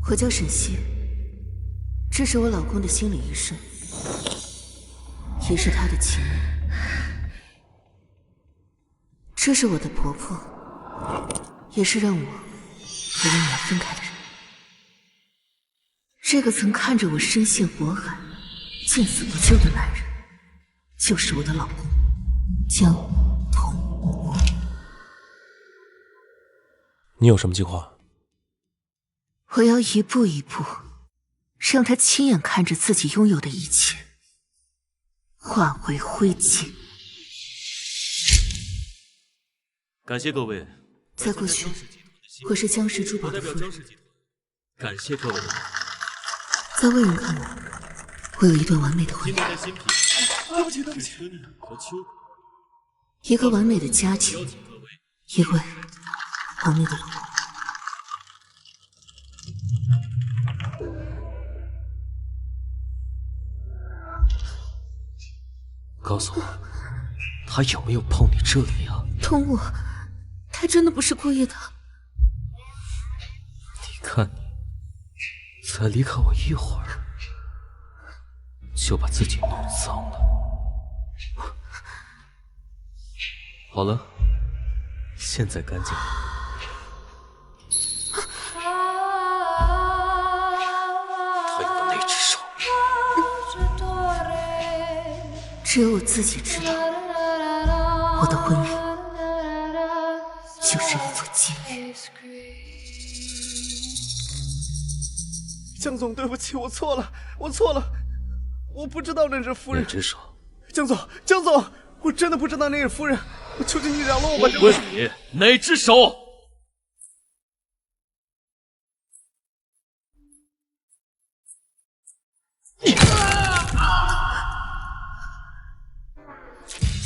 我叫沈西，这是我老公的心理医生，也是他的情人。这是我的婆婆，也是让我和温暖分开的人。这个曾看着我深陷火海、见死不救的男人，就是我的老公江童。你有什么计划？我要一步一步，让他亲眼看着自己拥有的一切化为灰烬。感谢各位。在过去，我是江氏珠宝的夫人。感谢各位。在外人看我有一段完美的婚姻，对不起，一个完美的家庭，一位完美的老公。告诉我，他有没有碰你这里啊？捅我，他真的不是故意的。你看你，才离开我一会儿，就把自己弄脏了。好了，现在干净了。他有那只手，只有我自己知道，我的婚礼就是一座监狱。江总，对不起，我错了，我不知道那是夫人。那只手，江总，我真的不知道那是夫人，我求求你饶了我吧。我问你，哪只手？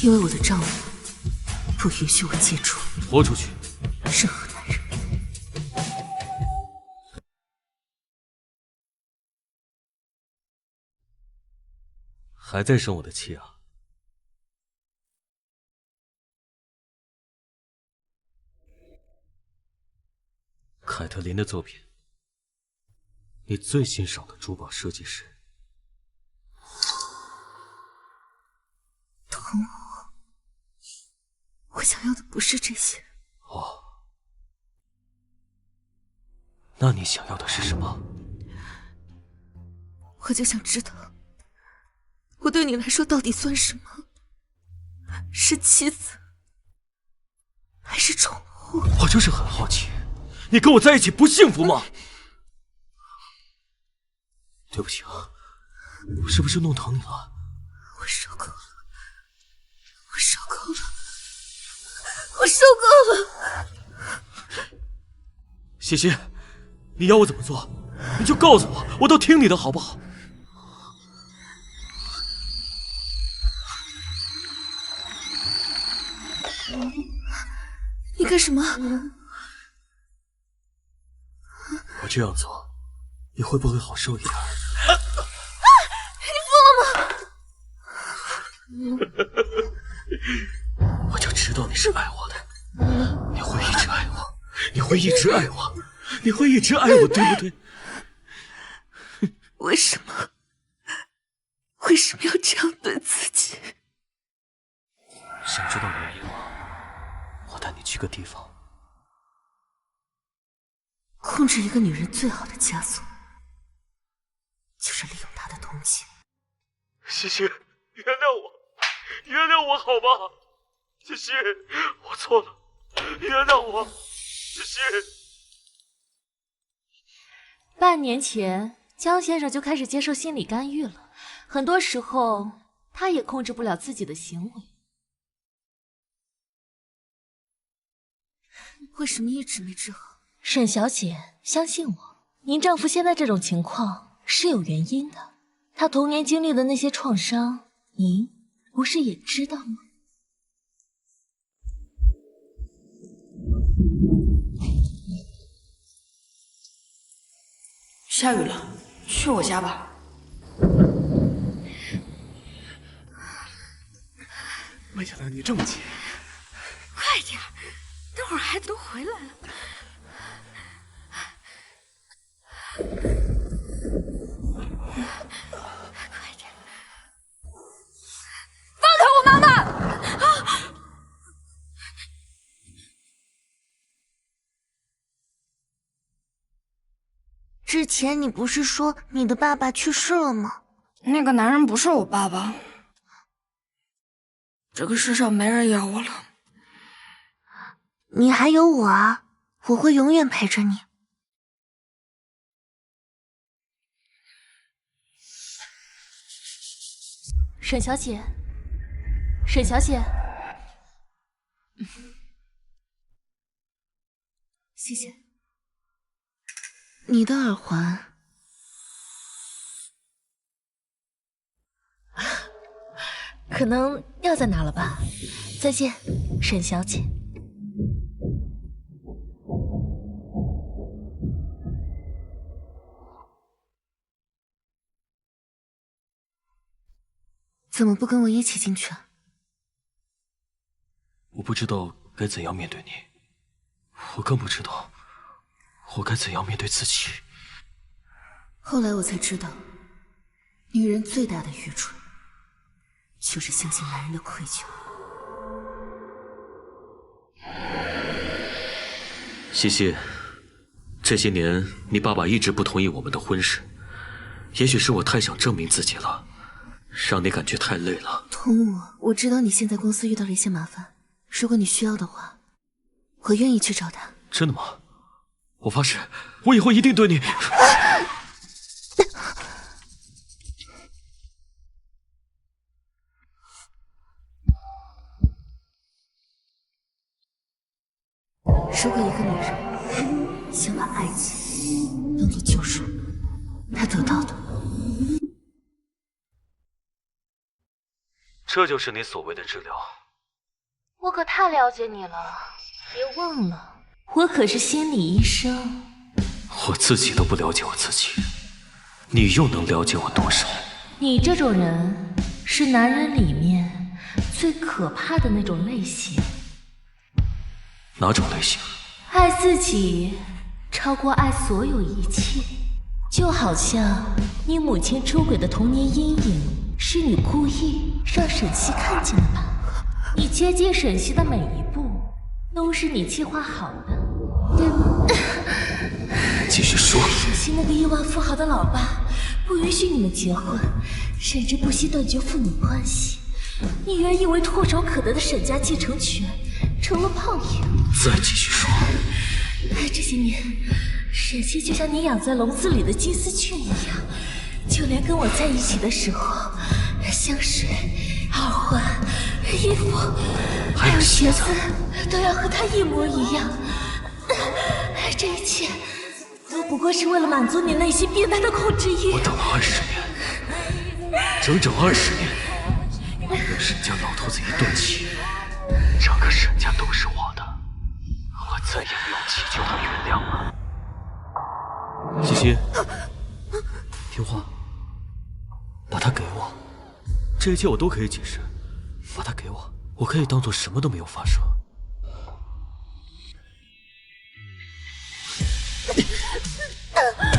因为我的丈夫不允许我接触拖出去。任何男人。还在生我的气啊？凯特琳的作品，你最欣赏的珠宝设计师？捅我！我想要的不是这些。哦，那你想要的是什么？我就想知道，我对你来说到底算什么？是妻子，还是宠物？我就是很好奇，你跟我在一起不幸福吗？对不起啊，我是不是弄疼你了？我受够了，我受够了，我受够了！西西，你要我怎么做，你就告诉我，我都听你的，好不好？你干什么？我这样做，你会不会好受一点？你疯了吗？我就知道你是爱我的，你会一直爱我，你会一直爱我，你会一直爱我，对不对？为什么？为什么要这样对自己？想知道原因吗？我带你去个地方。控制一个女人最好的枷锁，就是利用她的同情。西西，原谅我好吗？西西，我错了，原谅我，西西。半年前，江先生就开始接受心理干预了，很多时候他也控制不了自己的行为。为什么一直没治好？沈小姐，相信我，您丈夫现在这种情况是有原因的。他童年经历的那些创伤，您不是也知道吗？下雨了，去我家吧。没想到你这么急。快点，等会儿孩子都回来了。之前你不是说你的爸爸去世了吗？那个男人不是我爸爸，这个世上没人要我了。你还有我啊，我会永远陪着你。沈小姐，沈小姐，谢谢。你的耳环，可能掉在哪了吧？再见，沈小姐。怎么不跟我一起进去啊？我不知道该怎样面对你，我更不知道我该怎样面对自己。后来我才知道，女人最大的愚蠢，就是相信男人的愧疚。西西，这些年你爸爸一直不同意我们的婚事，也许是我太想证明自己了，让你感觉太累了。童武，我知道你现在公司遇到了一些麻烦，如果你需要的话，我愿意去找他。真的吗？我发誓，我以后一定对你。如果一个女人想把爱情当作救赎，她得到的，这就是你所谓的治疗。我可太了解你了，别忘了，我可是心理医生。我自己都不了解我自己，你又能了解我多少？你这种人是男人里面最可怕的那种类型。哪种类型？爱自己超过爱所有一切，就好像你母亲出轨的童年阴影是你故意让沈西看见的吧？你接近沈西的每一步都是你计划好的，对吗？继续说。沈西那个亿万富豪的老爸不允许你们结婚，甚至不惜断绝父女关系。你原以为唾手可得的沈家继承权成了泡影。再继续说。这些年，沈西就像你养在笼子里的金丝雀一样，就连跟我在一起的时候，香水、耳环、衣服，还有鞋子，都要和他一模一样。这一切都不过是为了满足你内心变态的控制欲。我等了20年，整整20年，让沈家老头子一断气，整个沈家都是我的，我再也不用祈求他原谅了。西西，听话，把它给我，这一切我都可以解释，把它给我，我可以当做什么都没有发生。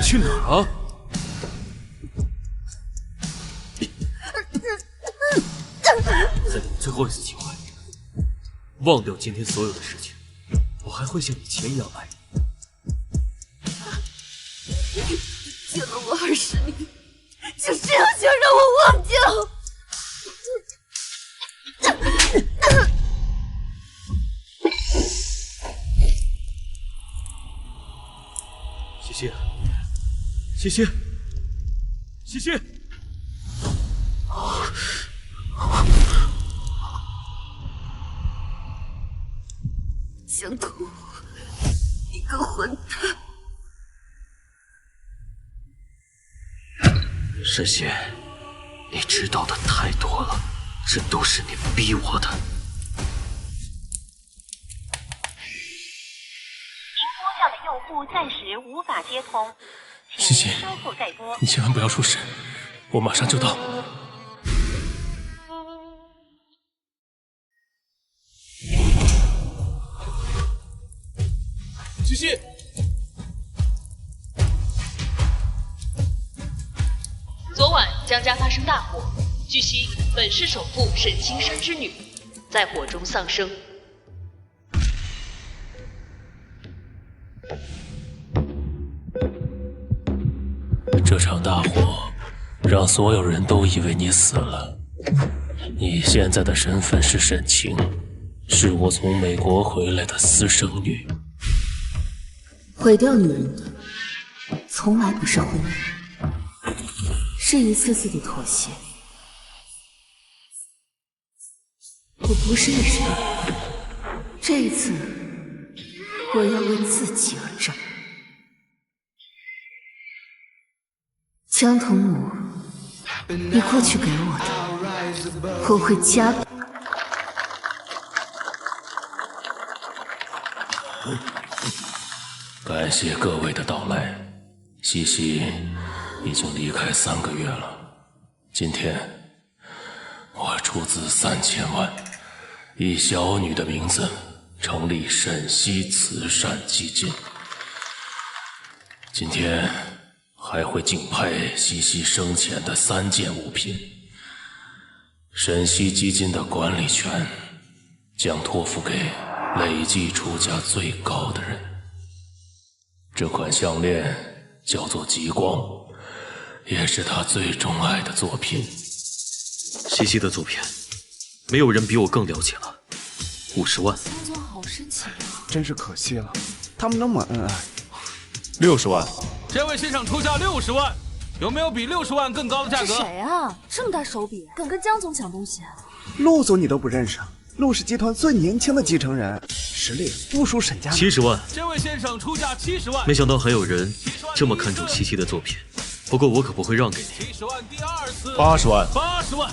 去哪儿啊？再给你最后一次机会，忘掉今天所有的事情，我还会像以前一样爱你。见了我20年，就这样想让我忘掉？西西，西西，西西！江童，你个混蛋！沈西，你知道的太多了，这都是你逼我的。用户暂时无法接通，西西，稍后再拨。你千万不要出事，我马上就到。西西，昨晚江家发生大火，据悉本市首富沈青山之女在火中丧生。这场大火让所有人都以为你死了。你现在的身份是沈清，是我从美国回来的私生女。毁掉女人的从来不是婚姻，是一次次的妥协。我不是为谁，这一次我要为自己而战。江童母，你过去给我的，我会加倍。感谢各位的到来。西西已经离开3个月了，今天我出资3000万，以小女的名字成立沈西慈善基金。今天还会竞拍西西生前的3件物品，沈西基金的管理权将托付给累计出价最高的人。这款项链叫做极光，也是他最钟爱的作品。西西的作品，没有人比我更了解了。50万。江总好深情啊！真是可惜了，他们那么恩爱。60万。这位先生出价60万，有没有比60万更高的价格？这谁啊？这么大手笔，敢跟江总抢东西？陆总你都不认识，陆氏集团最年轻的继承人，实力不输沈家。70万。这位先生出价70万。没想到还有人这么看重西西的作品，不过我可不会让给你。70万第2次。80万。80万，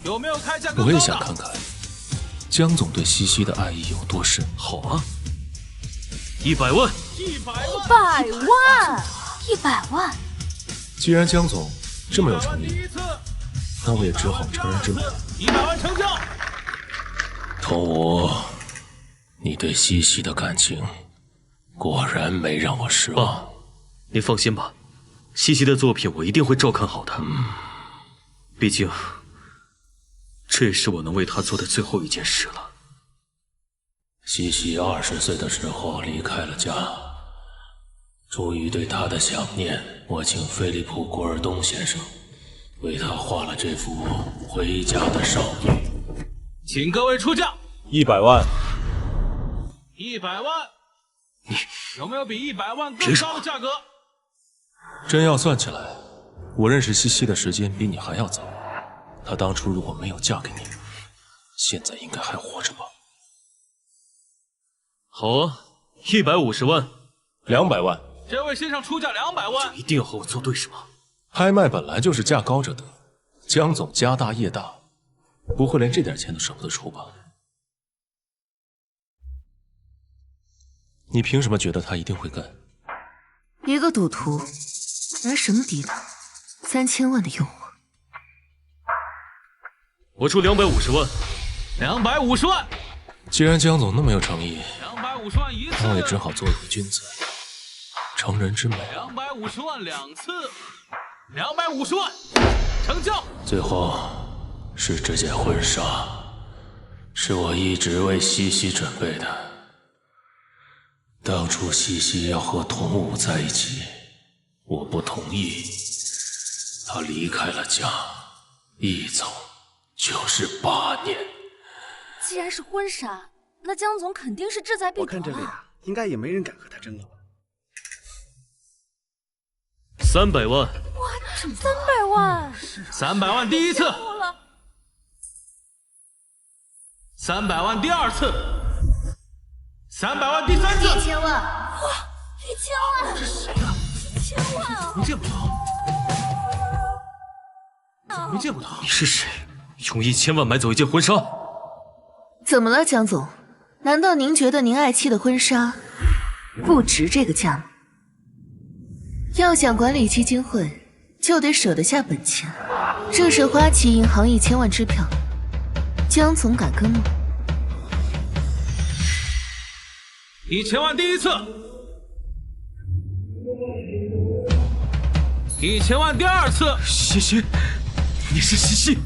有没有开价更高的？我也想看看江总对西西的爱意有多深。好啊，100万。100万！既然江总这么有诚意，那我也只好成人之美。100万成交。童武，你对西西的感情果然没让我失望。爸，你放心吧，西西的作品我一定会照看好的。毕竟这也是我能为她做的最后一件事了。西西20岁的时候离开了家，出于对她的想念，我请菲利普·古尔东先生为她画了这幅回家的少女。请各位出价。100万。100万。有没有比100万更高的价格？真要算起来，我认识西西的时间比你还要早。她当初如果没有嫁给你，现在应该还活着吧？好啊，150万。200万。这位先生出价200万。就一定要和我作对是吗？拍卖本来就是价高者得，江总家大业大，不会连这点钱都舍不得出吧？你凭什么觉得他一定会干？一个赌徒拿什么抵挡3000万的诱惑？我出250万。250万。既然江总那么有诚意，250万一次，那我也只好做一个君子，成人之美。250万2次，250万，成交。最后是这件婚纱，是我一直为西西准备的。当初西西要和童武在一起，我不同意，他离开了家，一走就是8年。既然是婚纱，那江总肯定是志在必得。我看这里啊，应该也没人敢和他争了吧。300万。哇，300万！300万第1次。300万第2次。300万第3次。1000万！哇，1000万！这是谁啊？1000万啊！没见过他。没见过他。你是谁？用1000万买走一件婚纱？怎么了，江总？难道您觉得您爱妻的婚纱不值这个价吗？要想管理基金会，就得舍得下本钱。这是花旗银行1000万支票，江总敢跟吗？1000万第1次。1000万第2次。西西，你是西西？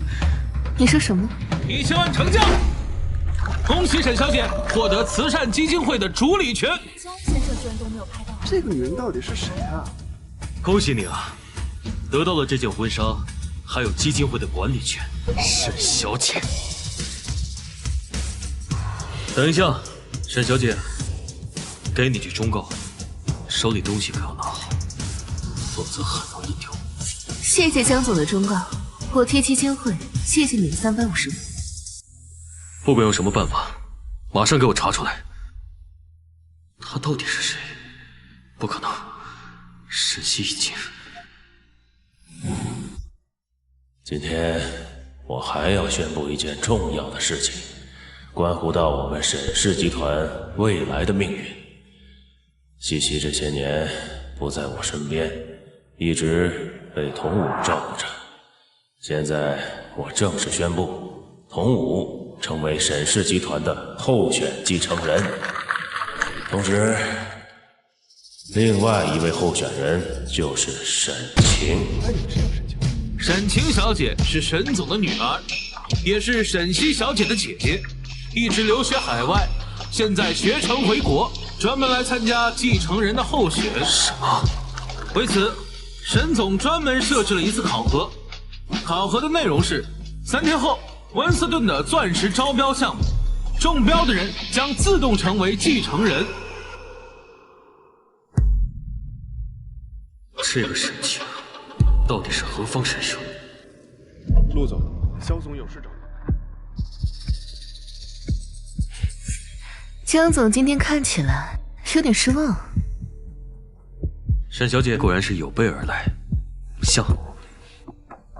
你说什么？1000万成交。恭喜沈小姐获得慈善基金会的主理权。江先生居然都没有拍到，这个女人到底是谁啊？恭喜你了，得到了这件婚纱，还有基金会的管理权。沈小姐，等一下，沈小姐，给你句忠告，手里东西可要拿好，否则很容易丢。谢谢江总的忠告，我替基金会谢谢你的350万。不管用什么办法，马上给我查出来，他到底是谁？不可能，沈西已经……今天我还要宣布一件重要的事情，关乎到我们沈氏集团未来的命运。西西这些年不在我身边，一直被童武照顾着。现在我正式宣布，童武成为沈氏集团的候选继承人。同时，另外一位候选人就是沈晴。沈晴小姐是沈总的女儿，也是沈西小姐的姐姐，一直留学海外，现在学成回国，专门来参加继承人的候选。什么？为此，沈总专门设置了一次考核，考核的内容是3天后温斯顿的钻石招标项目，中标的人将自动成为继承人。这个沈晴到底是何方神圣？陆总，肖总有事找你。江总今天看起来有点失望。沈小姐果然是有备而来，像，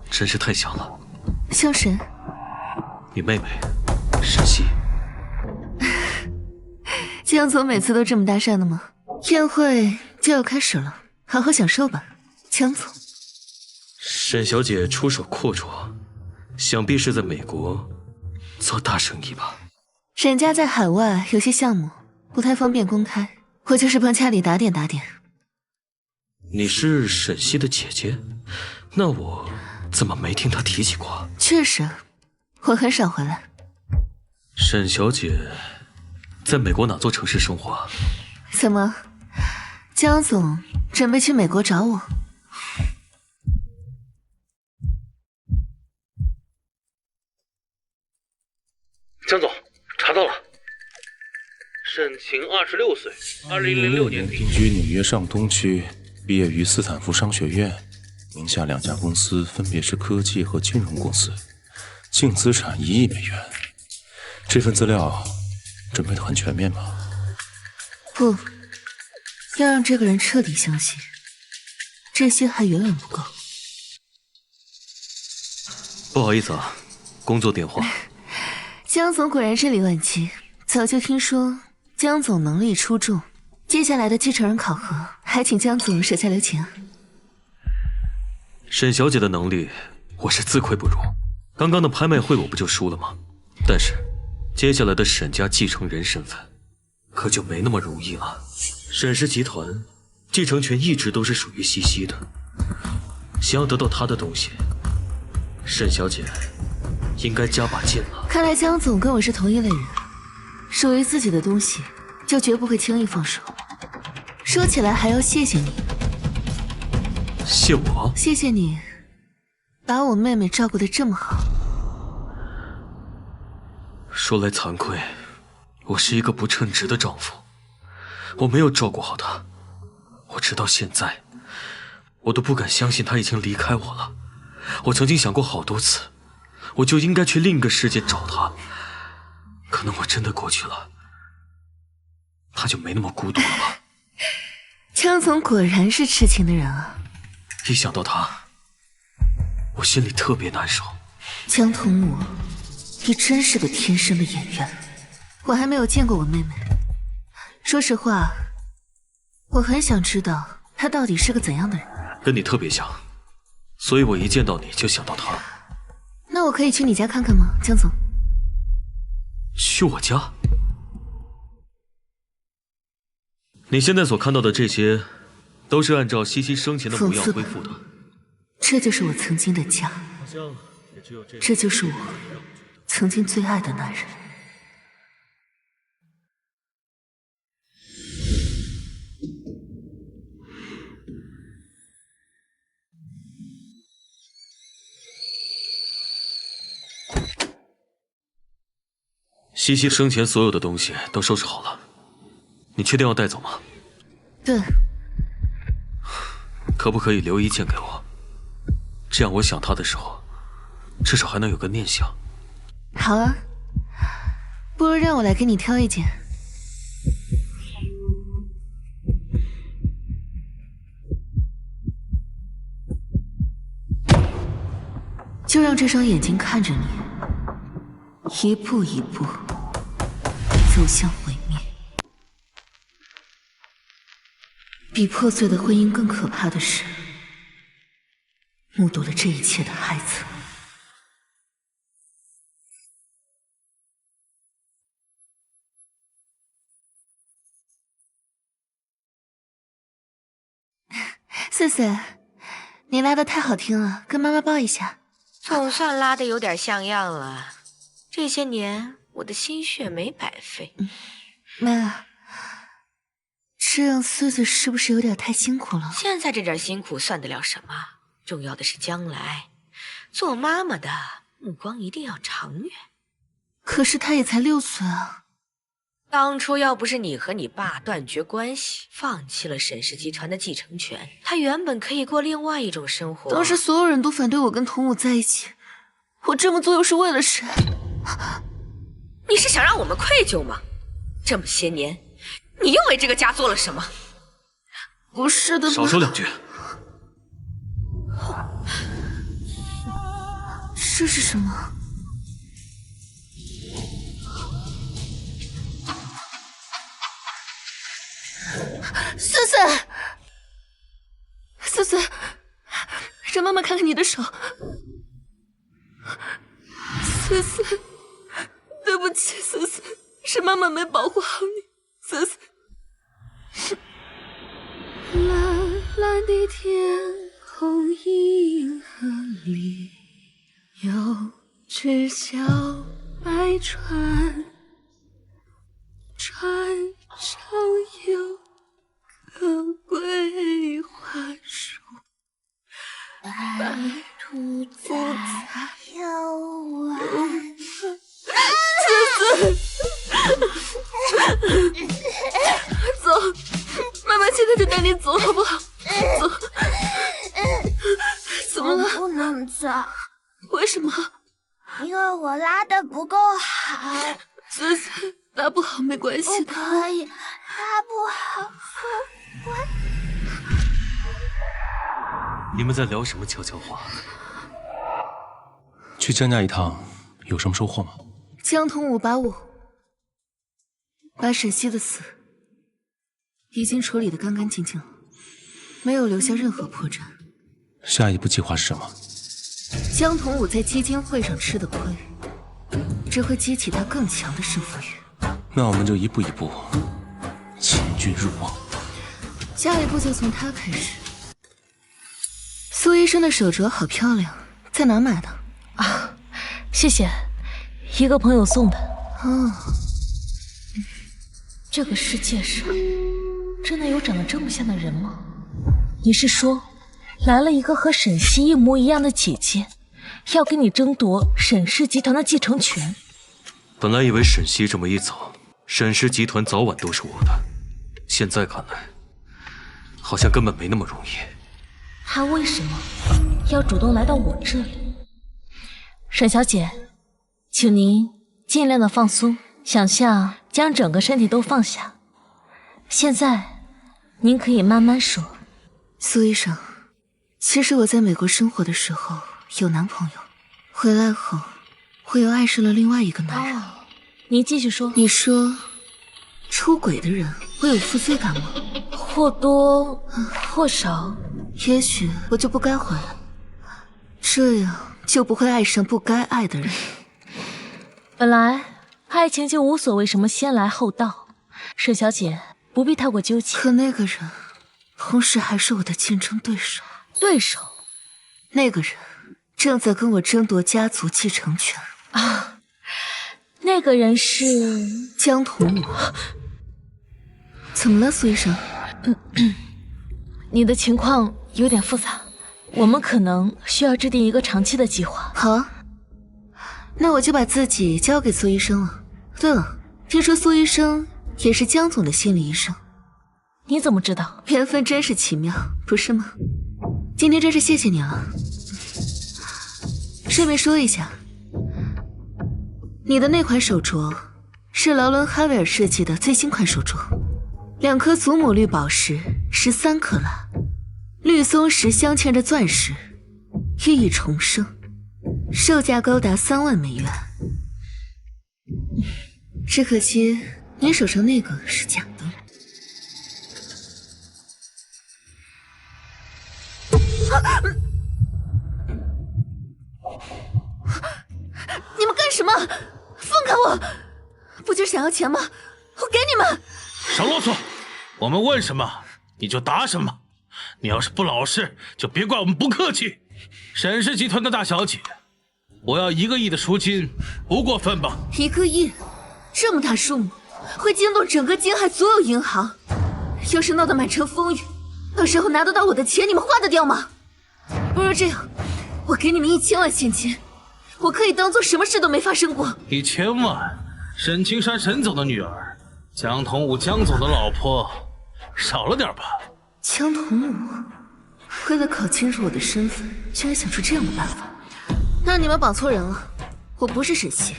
真是太像了。像谁？你妹妹，沈西。江总每次都这么搭讪的吗？宴会就要开始了，好好享受吧，江总。沈小姐出手阔绰，想必是在美国做大生意吧？沈家在海外有些项目不太方便公开，我就是帮家里打点打点。你是沈西的姐姐，那我怎么没听她提起过？确实，我很少回来。沈小姐在美国哪座城市生活？怎么，江总准备去美国找我？江总，查到了，沈晴26岁，2006年定居纽约上东区，毕业于斯坦福商学院，名下2家公司分别是科技和金融公司，净资产1亿美元。这份资料准备得很全面吗？不，要让这个人彻底相信，这些还远远不够。不好意思啊，工作电话。江总果然是李万基，早就听说江总能力出众，接下来的继承人考核还请江总手下留情啊。沈小姐的能力我是自愧不如，刚刚的拍卖会我不就输了吗？但是接下来的沈家继承人身份可就没那么容易了。沈氏集团继承权一直都是属于西西的，想要得到她的东西，沈小姐应该加把劲了。看来江总跟我是同一类人，属于自己的东西就绝不会轻易放手。说起来还要谢谢你。谢我？谢谢你把我妹妹照顾得这么好。说来惭愧，我是一个不称职的丈夫，我没有照顾好她。我直到现在我都不敢相信她已经离开我了。我曾经想过好多次，我就应该去另一个世界找她，可能我真的过去了，她就没那么孤独了吧。江总果然是痴情的人啊。一想到她，我心里特别难受。江童武，你真是个天生的演员。我还没有见过我妹妹，说实话，我很想知道她到底是个怎样的人。跟你特别像，所以我一见到你就想到她。那我可以去你家看看吗，江总？去我家？你现在所看到的这些，都是按照西西生前的模样恢复的。这就是我曾经的家，这就是我曾经最爱的男人。西西生前所有的东西都收拾好了，你确定要带走吗？对。可不可以留一件给我？这样我想他的时候，至少还能有个念想。好啊，不如让我来给你挑一件。就让这双眼睛看着你，一步一步走向毁灭。比破碎的婚姻更可怕的是，目睹了这一切的孩子。四四，你拉的太好听了，跟妈妈抱一下。总算拉得有点像样了，这些年我的心血没白费。妈，这样四四是不是有点太辛苦了？现在这点辛苦算得了什么？重要的是将来，做妈妈的目光一定要长远。可是他也才6岁啊。当初要不是你和你爸断绝关系，放弃了沈氏集团的继承权，他原本可以过另外一种生活。当时所有人都反对我跟童武在一起，我这么做又是为了谁？你是想让我们愧疚吗？这么些年，你又为这个家做了什么？不是的，少说2句。这是什么？四四，四四，让妈妈看看你的手。四四，对不起，四四，是妈妈没保护好你，四四。蓝蓝的天空，银河里有只小白船，船上有棵桂花树，白兔在摇弯。走，妈妈现在就带你走，好不好？走。怎么了？我不能走。为什么？因为我拉的不够好。思思，拉不好没关系的。不可以，拉不好我。你们在聊什么悄悄话？去江家一趟，有什么收获吗？江童武把沈西的死已经处理得干干净净了，没有留下任何破绽。下一步计划是什么？江童武在基金会上吃的亏，只会激起他更强的胜负欲。那我们就一步一步请君入瓮。下一步就从他开始。苏医生的手镯好漂亮，在哪买的？啊，谢谢，一个朋友送的。哦，这个世界上真的有长得这么像的人吗？你是说，来了一个和沈西一模一样的姐姐，要跟你争夺沈氏集团的继承权？本来以为沈西这么一走，沈氏集团早晚都是我的，现在看来，好像根本没那么容易。他为什么要主动来到我这里？沈小姐，请您尽量的放松，想象将整个身体都放下。现在，您可以慢慢说。苏医生，其实我在美国生活的时候有男朋友，回来后我又爱上了另外一个男人。您继续说。你说，出轨的人会有负罪感吗？或多或少。也许我就不该回来，这样就不会爱上不该爱的人。本来爱情就无所谓什么先来后到，沈小姐不必太过纠结。可那个人同时还是我的竞争对手。对手？那个人正在跟我争夺家族继承权啊！那个人是江童武。怎么了，苏医生？你的情况有点复杂，我们可能需要制定一个长期的计划。好啊，那我就把自己交给苏医生了。对了，听说苏医生也是江总的心理医生。你怎么知道？缘分真是奇妙，不是吗？今天真是谢谢你了。顺便说一下，你的那款手镯是劳伦·哈维尔设计的最新款手镯，2颗祖母绿宝石13克拉，绿松石镶嵌着钻石，寓意重生，售价高达3万美元。只可惜你手上那个是假的。你们干什么？放开我！不就是想要钱吗？我给你们。少啰嗦，我们问什么你就答什么。你要是不老实，就别怪我们不客气。沈氏集团的大小姐，我要1个亿的赎金，不过分吧？1个亿，这么大数目，会惊动整个京海所有银行。要是闹得满城风雨，到时候拿得到我的钱，你们花得掉吗？不如这样，我给你们1000万现金，我可以当做什么事都没发生过。1000万，沈青山沈总的女儿，江童武江总的老婆，少了点吧？江童武，为了搞清楚我的身份，居然想出这样的办法。那你们绑错人了，我不是沈西，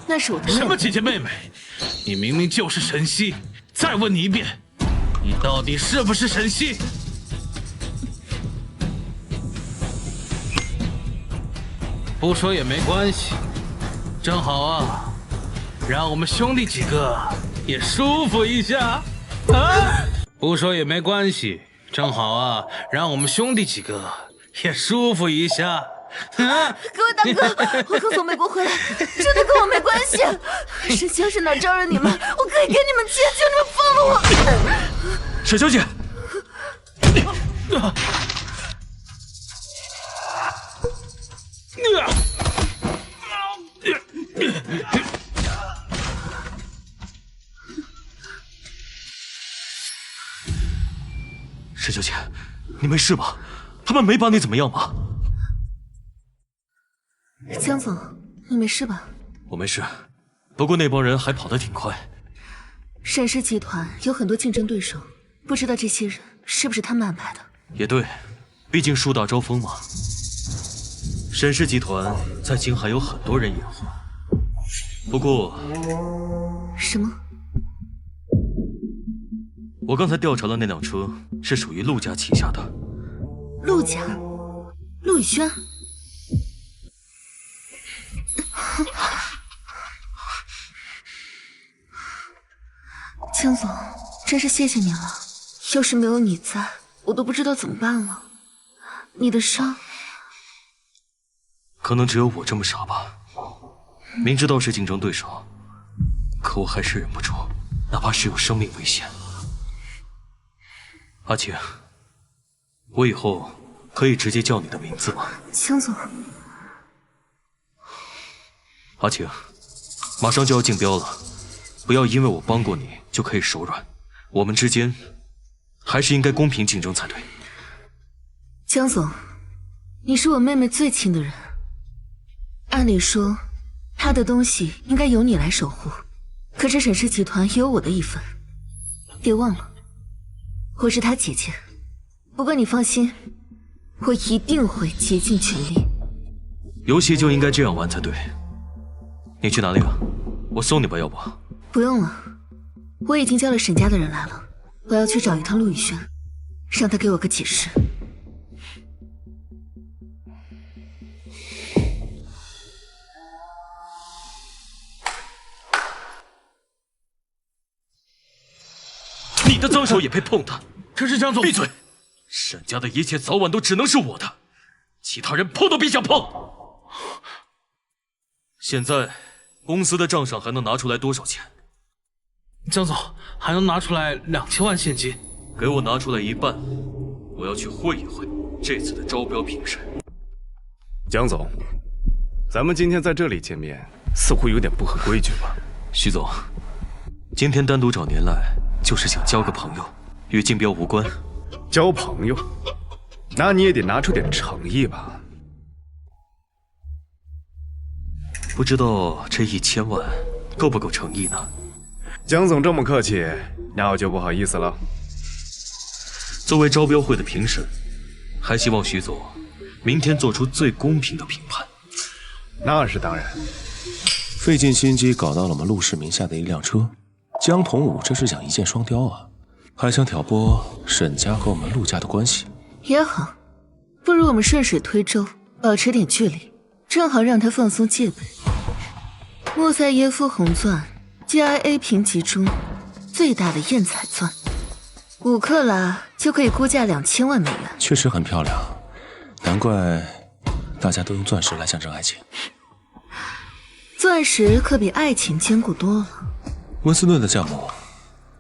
那是我的妹妹。什么姐姐妹妹？你明明就是沈西。再问你一遍，你到底是不是沈西？不说也没关系，正好啊，让我们兄弟几个也舒服一下啊！不说也没关系，正好啊，让我们兄弟几个也舒服一下啊！各位大哥，我刚从美国回来，这都跟我没关系。沈先生哪招惹你们？我可以给你们钱，求你们放了我！沈小姐。沈小姐，你没事吧？他们没把你怎么样吧？江总，你没事吧？我没事，不过那帮人还跑得挺快。沈氏集团有很多竞争对手，不知道这些人是不是他们安排的？也对，毕竟树大招风嘛。沈氏集团在京海有很多人掩护，不过……什么？我刚才调查了那辆车，是属于陆家旗下的。陆家？陆宇轩？江总，真是谢谢你了。要是没有你在，我都不知道怎么办了。你的伤……可能只有我这么傻吧。明知道是竞争对手，可我还是忍不住，哪怕是有生命危险。阿晴，我以后可以直接叫你的名字吗？江总。阿晴，马上就要竞标了，不要因为我帮过你就可以手软，我们之间还是应该公平竞争才对。江总，你是我妹妹最亲的人，按理说她的东西应该由你来守护，可是沈氏集团也有我的一份，别忘了我是她姐姐。不过你放心，我一定会竭尽全力。游戏就应该这样玩才对。你去哪里了？我送你吧，要不？不用了，我已经叫了沈家的人来了。我要去找一趟陆宇轩，让他给我个解释。你的脏手也配碰他？这是江总。闭嘴！沈家的一切早晚都只能是我的，其他人碰都别想碰。现在公司的账上还能拿出来多少钱？江总还能拿出来2000万现金。给我拿出来一半，我要去会一会这次的招标评审。江总，咱们今天在这里见面，似乎有点不合规矩吧？徐总，今天单独找您来，就是想交个朋友，与竞标无关。交朋友？那你也得拿出点诚意吧？不知道这1000万够不够诚意呢？江总这么客气，那我就不好意思了。作为招标会的评审，还希望徐总明天做出最公平的评判。那是当然。费尽心机搞到了我们陆氏名下的一辆车，江童武这是想一箭双雕啊，还想挑拨沈家和我们陆家的关系。也好，不如我们顺水推舟，保持点距离，正好让他放松戒备。莫塞耶夫红钻 GIA 评级中最大的艳彩钻，5克拉就可以估价2000万美元，确实很漂亮，难怪大家都用钻石来象征爱情。钻石可比爱情坚固多了。温斯顿的项目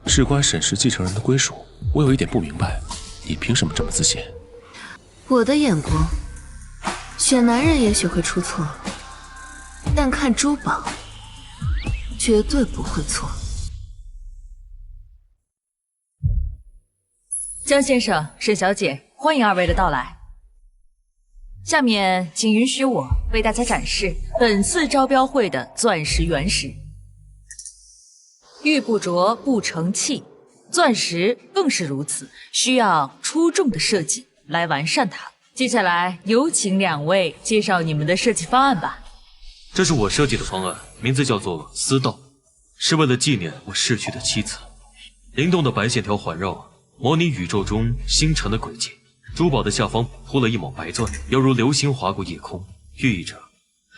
事关沈氏继承人的归属，我有一点不明白，你凭什么这么自信？我的眼光，选男人也许会出错，但看珠宝绝对不会错。江先生、沈小姐，欢迎二位的到来。下面请允许我为大家展示本次招标会的钻石原石。玉不琢不成器，钻石更是如此，需要出众的设计来完善它。接下来有请2位介绍你们的设计方案吧。这是我设计的方案，名字叫做丝道，是为了纪念我逝去的妻子。灵动的白线条环绕，模拟宇宙中星辰的轨迹。珠宝的下方铺了一抹白钻，犹如流星划过夜空，寓意着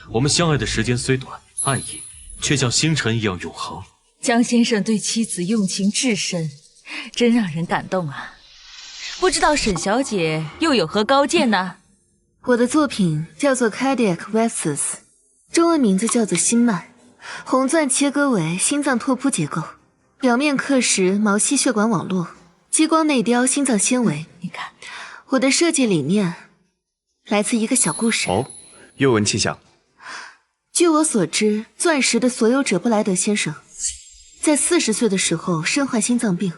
我们相爱的时间虽短，爱意却像星辰一样永恒。江先生对妻子用情至深，真让人感动啊！不知道沈小姐又有何高见呢？我的作品叫做 Cardiac Vessels， 中文名字叫做心脉，红钻切割为心脏拓扑结构，表面刻实毛细血管网络，激光内雕心脏纤维。你看，我的设计理念来自一个小故事。哦，阅闻气象。据我所知，钻石的所有者布莱德先生，在40岁的时候身患心脏病，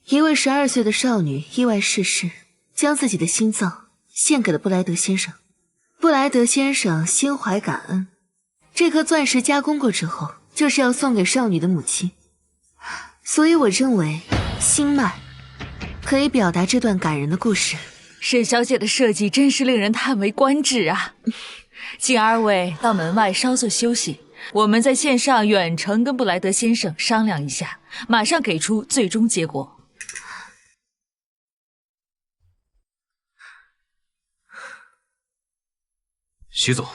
一位12岁的少女意外逝世，将自己的心脏献给了布莱德先生。布莱德先生心怀感恩，这颗钻石加工过之后，就是要送给少女的母亲。所以我认为心脉可以表达这段感人的故事。沈小姐的设计真是令人叹为观止啊！请2位到门外稍作休息，我们在线上远程跟布莱德先生商量一下，马上给出最终结果。徐总，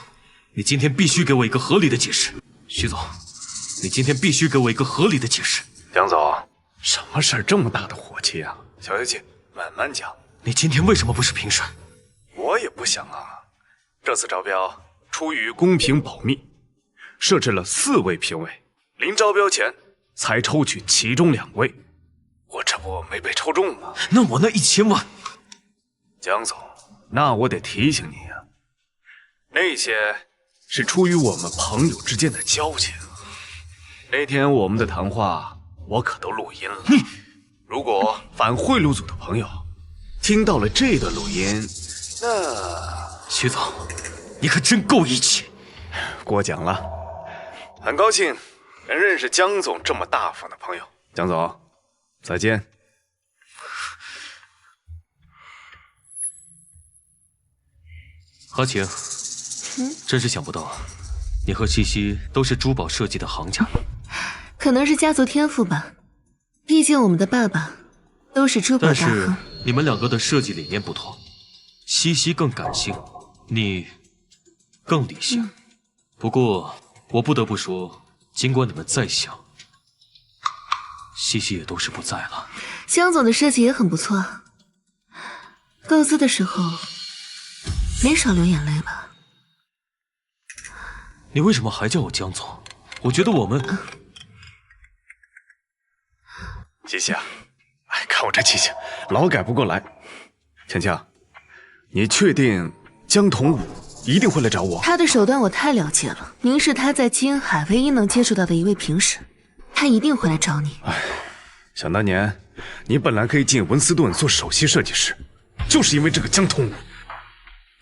你今天必须给我一个合理的解释。徐总，你今天必须给我一个合理的解释。江总，什么事儿这么大的火气啊？小姐，慢慢讲。你今天为什么不是评审？我也不想啊。这次招标出于公平保密，设置了4位评委，临招标前才抽取其中2位。我这不没被抽中吗？那我那1000万……江总，那我得提醒你啊，那些是出于我们朋友之间的交情。那天我们的谈话我可都录音了。如果反贿赂组的朋友听到了这段录音，那……徐总，你可真够义气。过奖了，很高兴能认识江总这么大方的朋友。江总，再见。阿晴，真是想不到，你和西西都是珠宝设计的行家。可能是家族天赋吧，毕竟我们的爸爸都是珠宝大亨。但是你们2个的设计理念不同，西西更感性，你更理性。不过我不得不说，尽管你们再想，西西也都是不在了。江总的设计也很不错，构思的时候没少流眼泪吧？你为什么还叫我江总？我觉得我们……西西啊，哎，看我这气性，老改不过来。强强，你确定江童武一定会来找我？他的手段我太了解了，您是他在金海唯一能接触到的一位评审，他一定会来找你。哎，想当年你本来可以进文斯顿做首席设计师，就是因为这个江童武。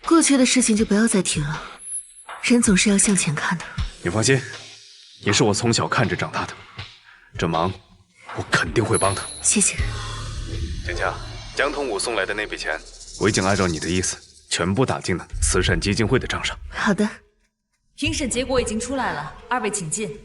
过去的事情就不要再提了，人总是要向前看的。你放心，也是我从小看着长大的，这忙我肯定会帮他。谢谢。佳佳，江童武送来的那笔钱，我已经按照你的意思全部打进了慈善基金会的账上。好的。评审结果已经出来了，二位请进。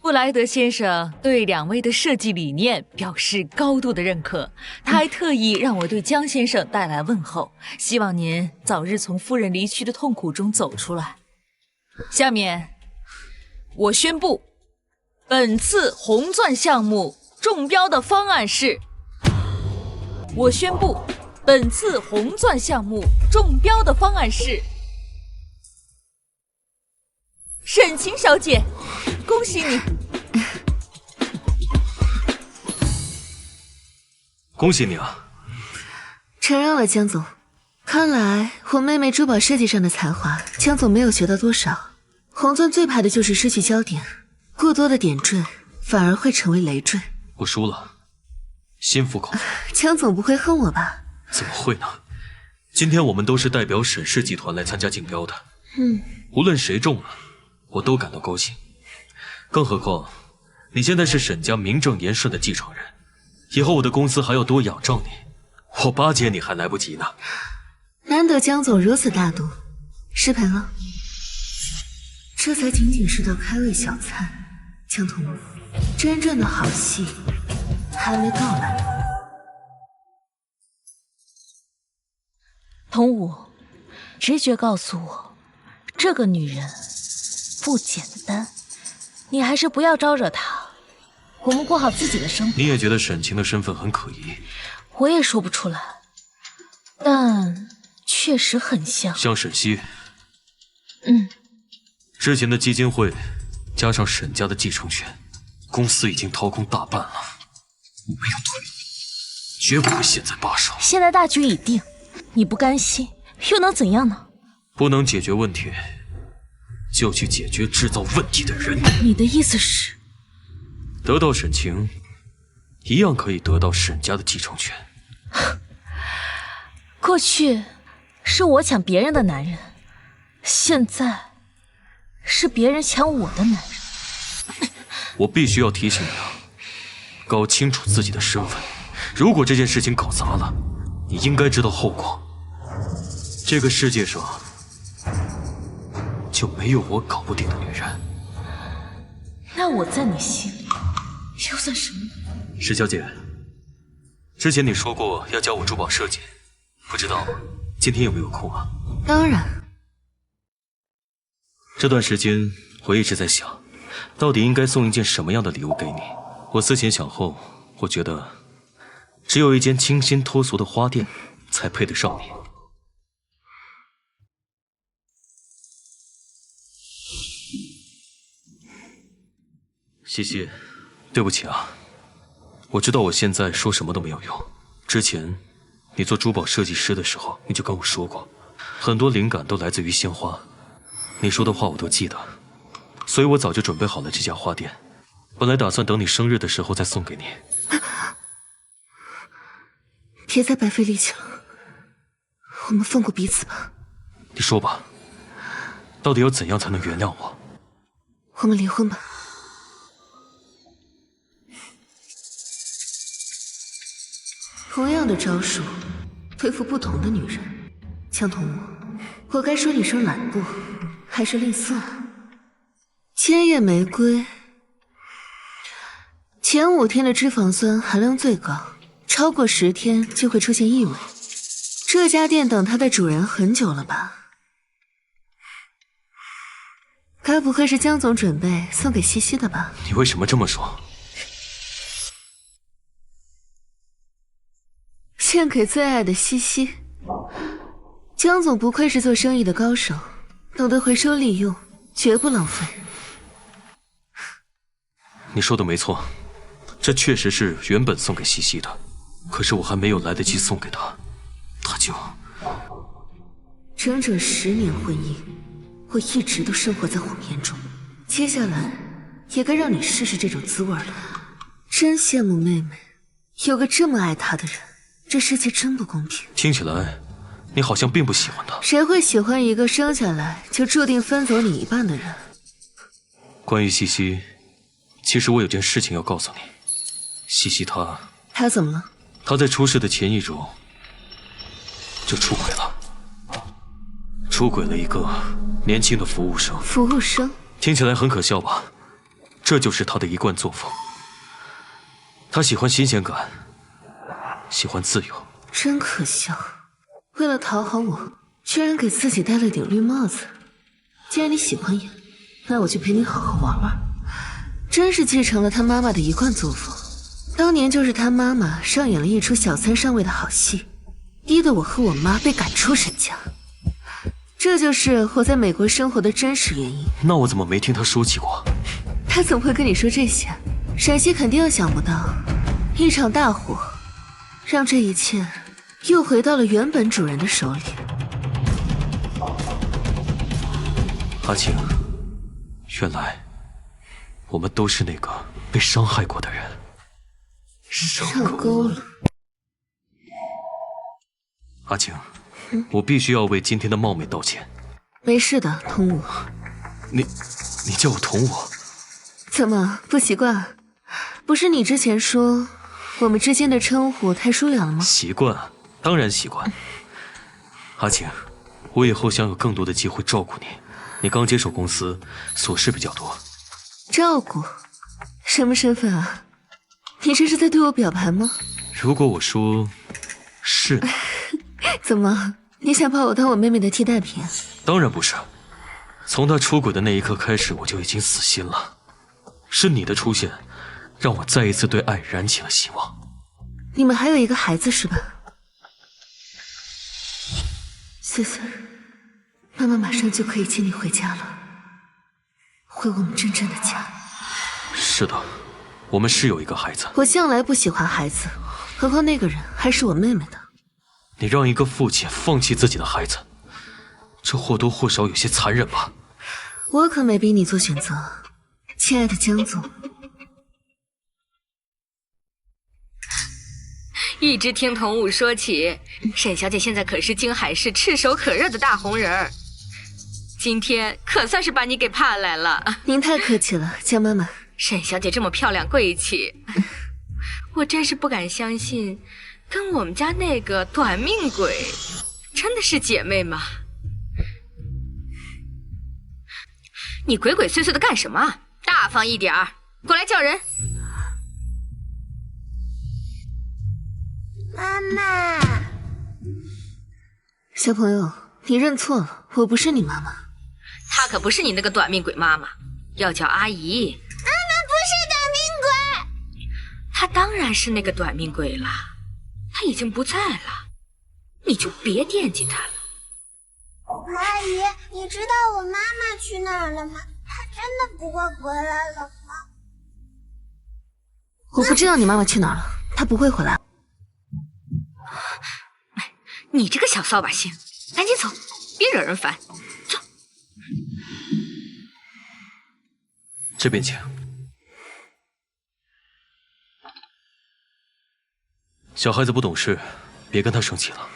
布莱德先生对2位的设计理念表示高度的认可，他还特意让我对江先生带来问候，希望您早日从夫人离去的痛苦中走出来。下面，我宣布，本次红钻项目中标的方案是。我宣布，本次红钻项目中标的方案是沈晴小姐，恭喜你！恭喜你啊！承让了，江总。看来我妹妹珠宝设计上的才华，江总没有学到多少。红钻最怕的就是失去焦点，过多的点缀反而会成为累赘。我输了，心服口服。江总不会恨我吧？怎么会呢？今天我们都是代表沈氏集团来参加竞标的，无论谁中了，我都感到高兴。更何况，你现在是沈家名正言顺的继承人，以后我的公司还要多仰仗你，我巴结你还来不及呢。难得江总如此大度，失陪了。这才仅仅是道开胃小菜，江童武，真正的好戏还没到来。童武，直觉告诉我，这个女人不简单，你还是不要招惹她，我们过好自己的生活。你也觉得沈晴的身份很可疑？我也说不出来，但确实很像。像沈西。之前的基金会加上沈家的继承权，公司已经掏空大半了。我没有退路，绝不会现在罢手。现在大局已定，你不甘心又能怎样呢？不能解决问题，就去解决制造问题的人。你的意思是，得到沈晴，一样可以得到沈家的继承权。过去是我抢别人的男人，现在是别人抢我的男人。我必须要提醒你啊，搞清楚自己的身份。如果这件事情搞砸了，你应该知道后果。这个世界上就没有我搞不定的女人。那我在你心里又算什么呢？石小姐，之前你说过要教我珠宝设计，不知道今天有没有空啊？当然。这段时间我一直在想，到底应该送一件什么样的礼物给你。我思前想后，我觉得只有一间清新脱俗的花店才配得上你。西西，对不起啊，我知道我现在说什么都没有用。之前你做珠宝设计师的时候，你就跟我说过，很多灵感都来自于鲜花。你说的话我都记得，所以我早就准备好了这家花店，本来打算等你生日的时候再送给你。别再白费力气了，我们放过彼此吧。你说吧，到底要怎样才能原谅我？我们离婚吧。同样的招数，对付不同的女人，江童武，我该说你是懒惰，还是吝啬呢？千叶玫瑰，前5天的脂肪酸含量最高，超过10天就会出现异味。这家店等它的主人很久了吧？该不会是江总准备送给西西的吧？你为什么这么说？献给最爱的西西。江总不愧是做生意的高手，懂得回收利用，绝不浪费。你说的没错，这确实是原本送给西西的，可是我还没有来得及送给她，她就……整整10年婚姻，我一直都生活在谎言中，接下来也该让你试试这种滋味了。真羡慕妹妹，有个这么爱她的人，这世界真不公平。听起来你好像并不喜欢他。谁会喜欢一个生下来就注定分走你一半的人？关于西西，其实我有件事情要告诉你。西西她怎么了？她在出事的前1周就出轨了，出轨了一个年轻的服务生。服务生？听起来很可笑吧？这就是她的一贯作风。她喜欢新鲜感，喜欢自由。真可笑，为了讨好我，居然给自己戴了顶绿帽子。既然你喜欢演，那我就陪你好好玩玩。真是继承了他妈妈的一贯作风。当年就是他妈妈上演了一出小三上位的好戏，逼得我和我妈被赶出沈家。这就是我在美国生活的真实原因。那我怎么没听他说起过？他怎么会跟你说这些？沈西肯定想不到，一场大火让这一切又回到了原本主人的手里。阿晴，原来我们都是那个被伤害过的人。上钩了。阿晴，我必须要为今天的冒昧道歉。没事的，同我。你叫我同我？怎么不习惯？不是你之前说我们之间的称呼太疏远了吗？习惯，当然习惯。阿晴，我以后想有更多的机会照顾你。你刚接手公司，琐事比较多。照顾？什么身份啊？你这是在对我表白吗？如果我说是呢？怎么？你想把我当我妹妹的替代品？当然不是。从她出轨的那一刻开始，我就已经死心了。是你的出现，让我再一次对爱燃起了希望。你们还有一个孩子是吧？思思，妈妈马上就可以接你回家了，回我们真正的家。是的，我们是有一个孩子。我向来不喜欢孩子，何况那个人还是我妹妹的。你让一个父亲放弃自己的孩子，这或多或少有些残忍吧？我可没逼你做选择，亲爱的江总。一直听童武说起，沈小姐现在可是京海市炙手可热的大红人儿，今天可算是把你给盼来了。您太客气了，江妈妈。沈小姐这么漂亮贵气，我真是不敢相信，跟我们家那个短命鬼真的是姐妹吗？你鬼鬼祟祟的干什么？大方一点儿，过来叫人。妈妈，小朋友，你认错了，我不是你妈妈。她可不是你那个短命鬼妈妈，要叫阿姨。妈妈不是短命鬼。她当然是那个短命鬼了，她已经不在了，你就别惦记她了。阿姨，你知道我妈妈去哪儿了吗？她真的不会回来了吗？我不知道你妈妈去哪儿了，她不会回来。你这个小扫把星，赶紧走，别惹人烦。走。这边请。小孩子不懂事，别跟他生气了。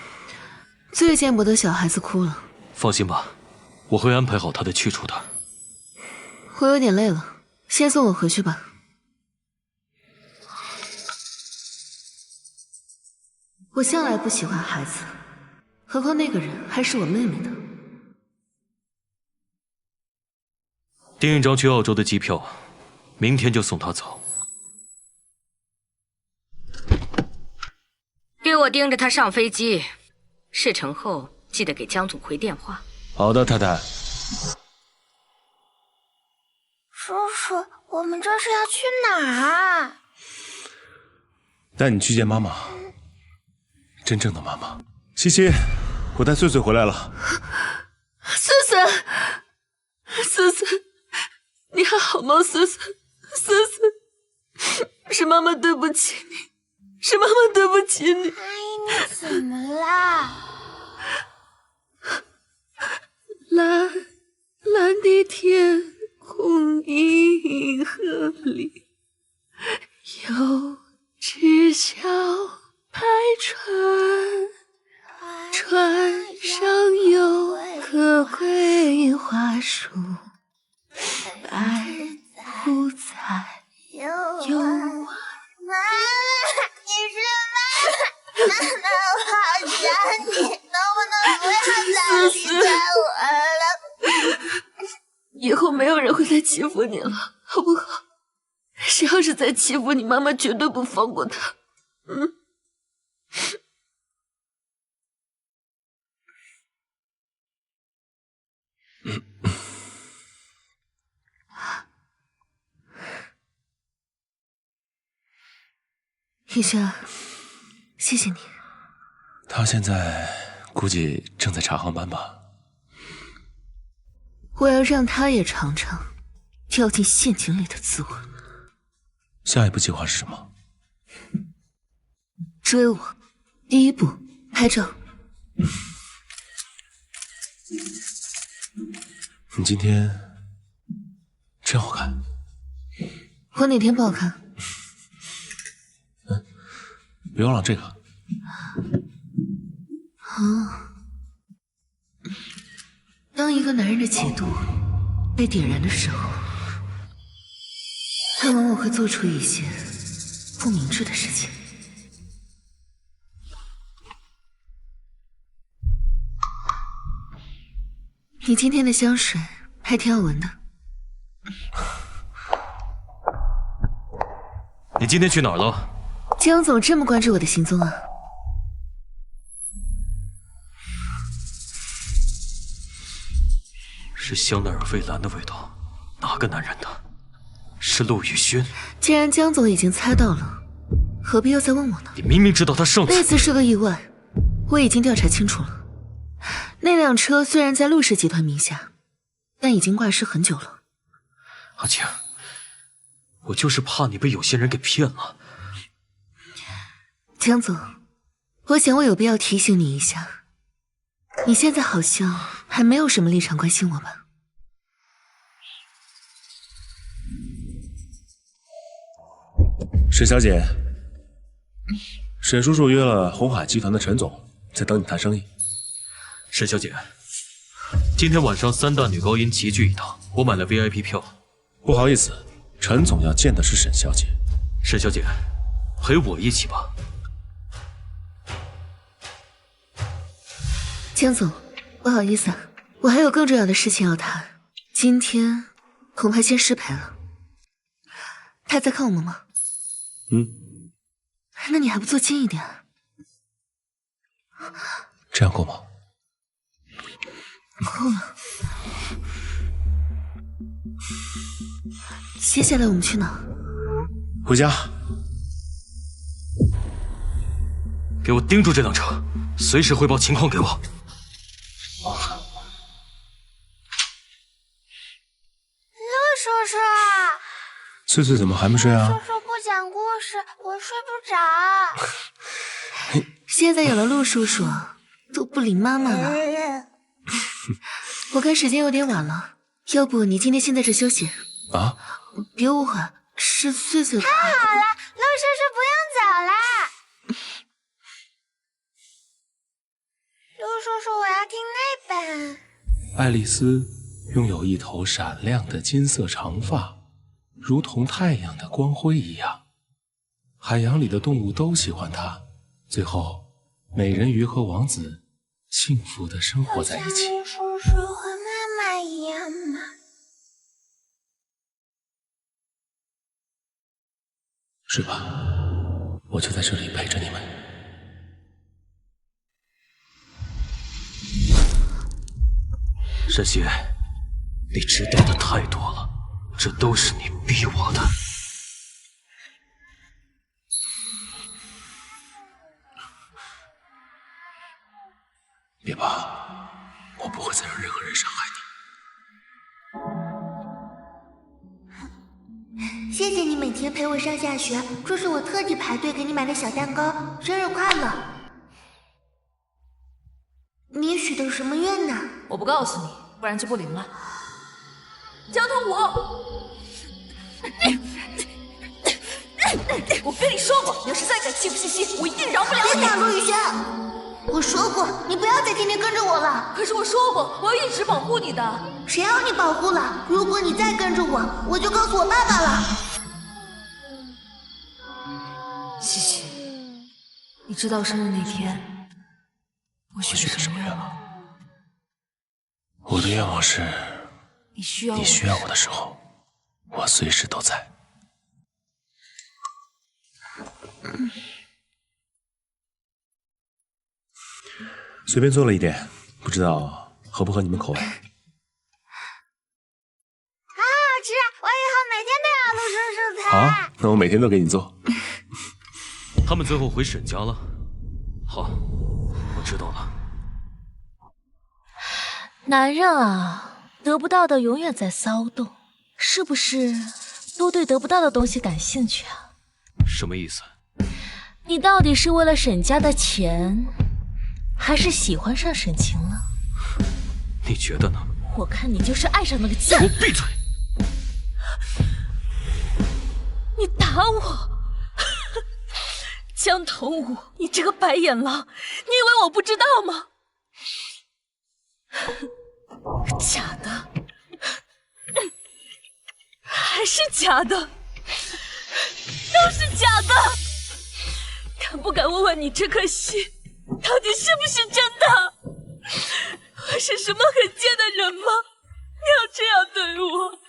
最见不得小孩子哭了。放心吧，我会安排好他的去处的。我有点累了，先送我回去吧。我向来不喜欢孩子，何况那个人还是我妹妹的。订一张去澳洲的机票，明天就送他走。给我盯着他上飞机，事成后记得给江总回电话。好的，太太。叔叔，我们这是要去哪儿啊？带你去见妈妈，真正的妈妈。西西，我带穗穗回来了。思思，思思，你还好吗？思思，思思，是妈妈对不起你，是妈妈对不起你。阿姨，你怎么啦？蓝蓝的天空，银河里有只小白船，船我好想你，能不能不要再离开我了？以后没有人会再欺负你了，好不好？谁要是再欺负你，妈妈绝对不放过他。医生，谢谢你。他现在估计正在查航班吧？我要让他也尝尝掉进陷阱里的滋味。下一步计划是什么？追我，第一步拍照。你今天真好看。我哪天不好看？别忘了这个。当一个男人的嫉妒被点燃的时候，他往往会做出一些不明智的事情。你今天的香水还挺好闻的。你今天去哪儿了？江总这么关注我的行踪啊？是香奈儿蔚蓝的味道，哪个男人的？是陆宇轩。既然江总已经猜到了，何必又再问我呢？你明明知道他上次那次是个意外，我已经调查清楚了。那辆车虽然在陆氏集团名下，但已经挂失很久了。阿晴，我就是怕你被有些人给骗了。江总，我想我有必要提醒你一下，你现在好像还没有什么立场关心我吧？沈小姐，沈叔叔约了红海集团的陈总，在等你谈生意。沈小姐，今天晚上3大女高音齐聚一堂，我买了 VIP 票。不好意思，陈总要见的是沈小姐。沈小姐，陪我一起吧。江总，不好意思啊，我还有更重要的事情要谈，今天恐怕先失陪了。他在看我们吗？那你还不坐近一点？这样够吗？够了。接下来我们去哪？回家。给我盯住这辆车，随时汇报情况给我。陆叔叔，翠翠怎么还没睡啊？叔叔不讲故事，我睡不着。现在有了陆叔叔，都不理妈妈了。我看时间有点晚了，要不你今天先在这休息啊？别误会，是翠翠。太好了，陆叔叔不用走了。陆叔叔，我要听那本。爱丽丝拥有一头闪亮的金色长发，如同太阳的光辉一样。海洋里的动物都喜欢她，最后美人鱼和王子幸福的生活在一起。陆叔叔和妈妈一样吗？睡吧，我就在这里陪着你们。沈西，你知道的太多了，这都是你逼我的。别怕，我不会再让任何人伤害你。谢谢你每天陪我上下学，这是我特地排队给你买的小蛋糕，生日快乐！你许的什么愿呢？我不告诉你，不然就不灵了。交通舞，我跟你说过，你要是再敢欺负西西，我一定饶不了你。别打陆宇轩，我说过，你不要再天天跟着我了。可是我说过，我要一直保护你的。谁要你保护了？如果你再跟着我，我就告诉我爸爸了。西西，你知道生日那天我许的什么愿望？我的愿望是，你需要我的时候，我随时都在。随便做了一点，不知道合不合你们口味。好好吃！我以后每天都要露出蔬菜。好啊，那我每天都给你做。他们最后回沈家了。好，我知道了。男人啊，得不到的永远在骚动，是不是都对得不到的东西感兴趣啊？什么意思？你到底是为了沈家的钱，还是喜欢上沈晴了？你觉得呢？我看你就是爱上那个贱。给我闭嘴！你打我！江童武，你这个白眼狼，你以为我不知道吗？假的，还是假的，都是假的。敢不敢问问你这颗心，到底是不是真的？我是什么很贱的人吗？你要这样对我？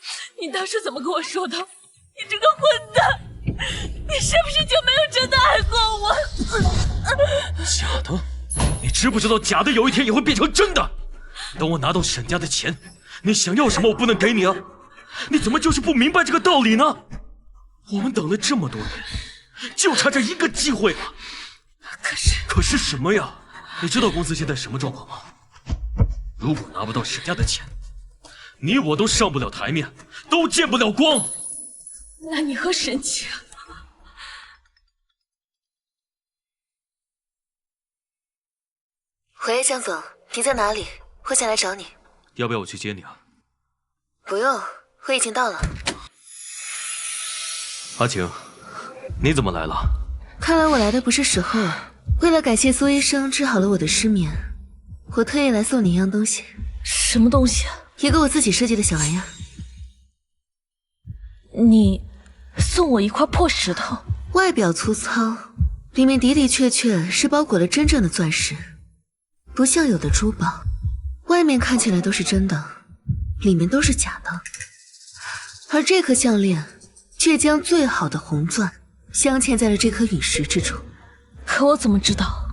你当时怎么跟我说的？你这个混蛋！你是不是就没有真的爱过我？假的？你知不知道假的有一天也会变成真的？等我拿到沈家的钱，你想要什么我不能给你啊？你怎么就是不明白这个道理呢？我们等了这么多年，就差这一个机会了。可是什么呀？你知道公司现在什么状况吗？如果拿不到沈家的钱，你我都上不了台面，都见不了光。那你和沈晴……喂，江总，你在哪里？我想来找你。要不要我去接你啊？不用，我已经到了。阿晴，你怎么来了？看来我来的不是时候啊。为了感谢苏医生治好了我的失眠，我特意来送你一样东西。什么东西啊？一个我自己设计的小玩意儿。你送我一块破石头，外表粗糙，里面的的确确是包裹了真正的钻石，不像有的珠宝，外面看起来都是真的，里面都是假的。而这颗项链却将最好的红钻镶嵌在了这颗陨石之中。可我怎么知道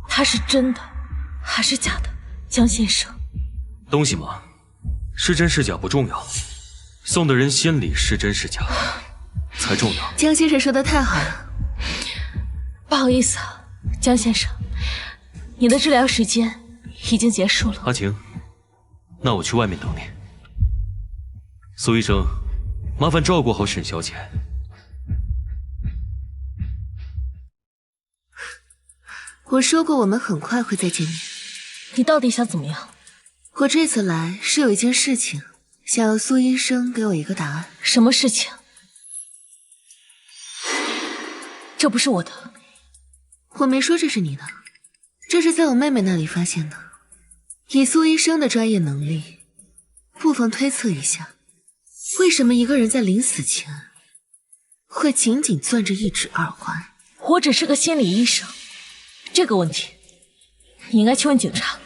它是真的还是假的？江先生，东西嘛，是真是假不重要，送的人心里是真是假才重要。江先生说的太好了。不好意思啊，江先生，你的治疗时间已经结束了。阿晴，那我去外面等你。苏医生，麻烦照顾好沈小姐。我说过我们很快会再见面。你到底想怎么样？我这次来是有一件事情，想要苏医生给我一个答案。什么事情？这不是我的。我没说这是你的，这是在我妹妹那里发现的。以苏医生的专业能力，不妨推测一下，为什么一个人在临死前会紧紧攥着一指耳环？我只是个心理医生，这个问题你应该去问警察。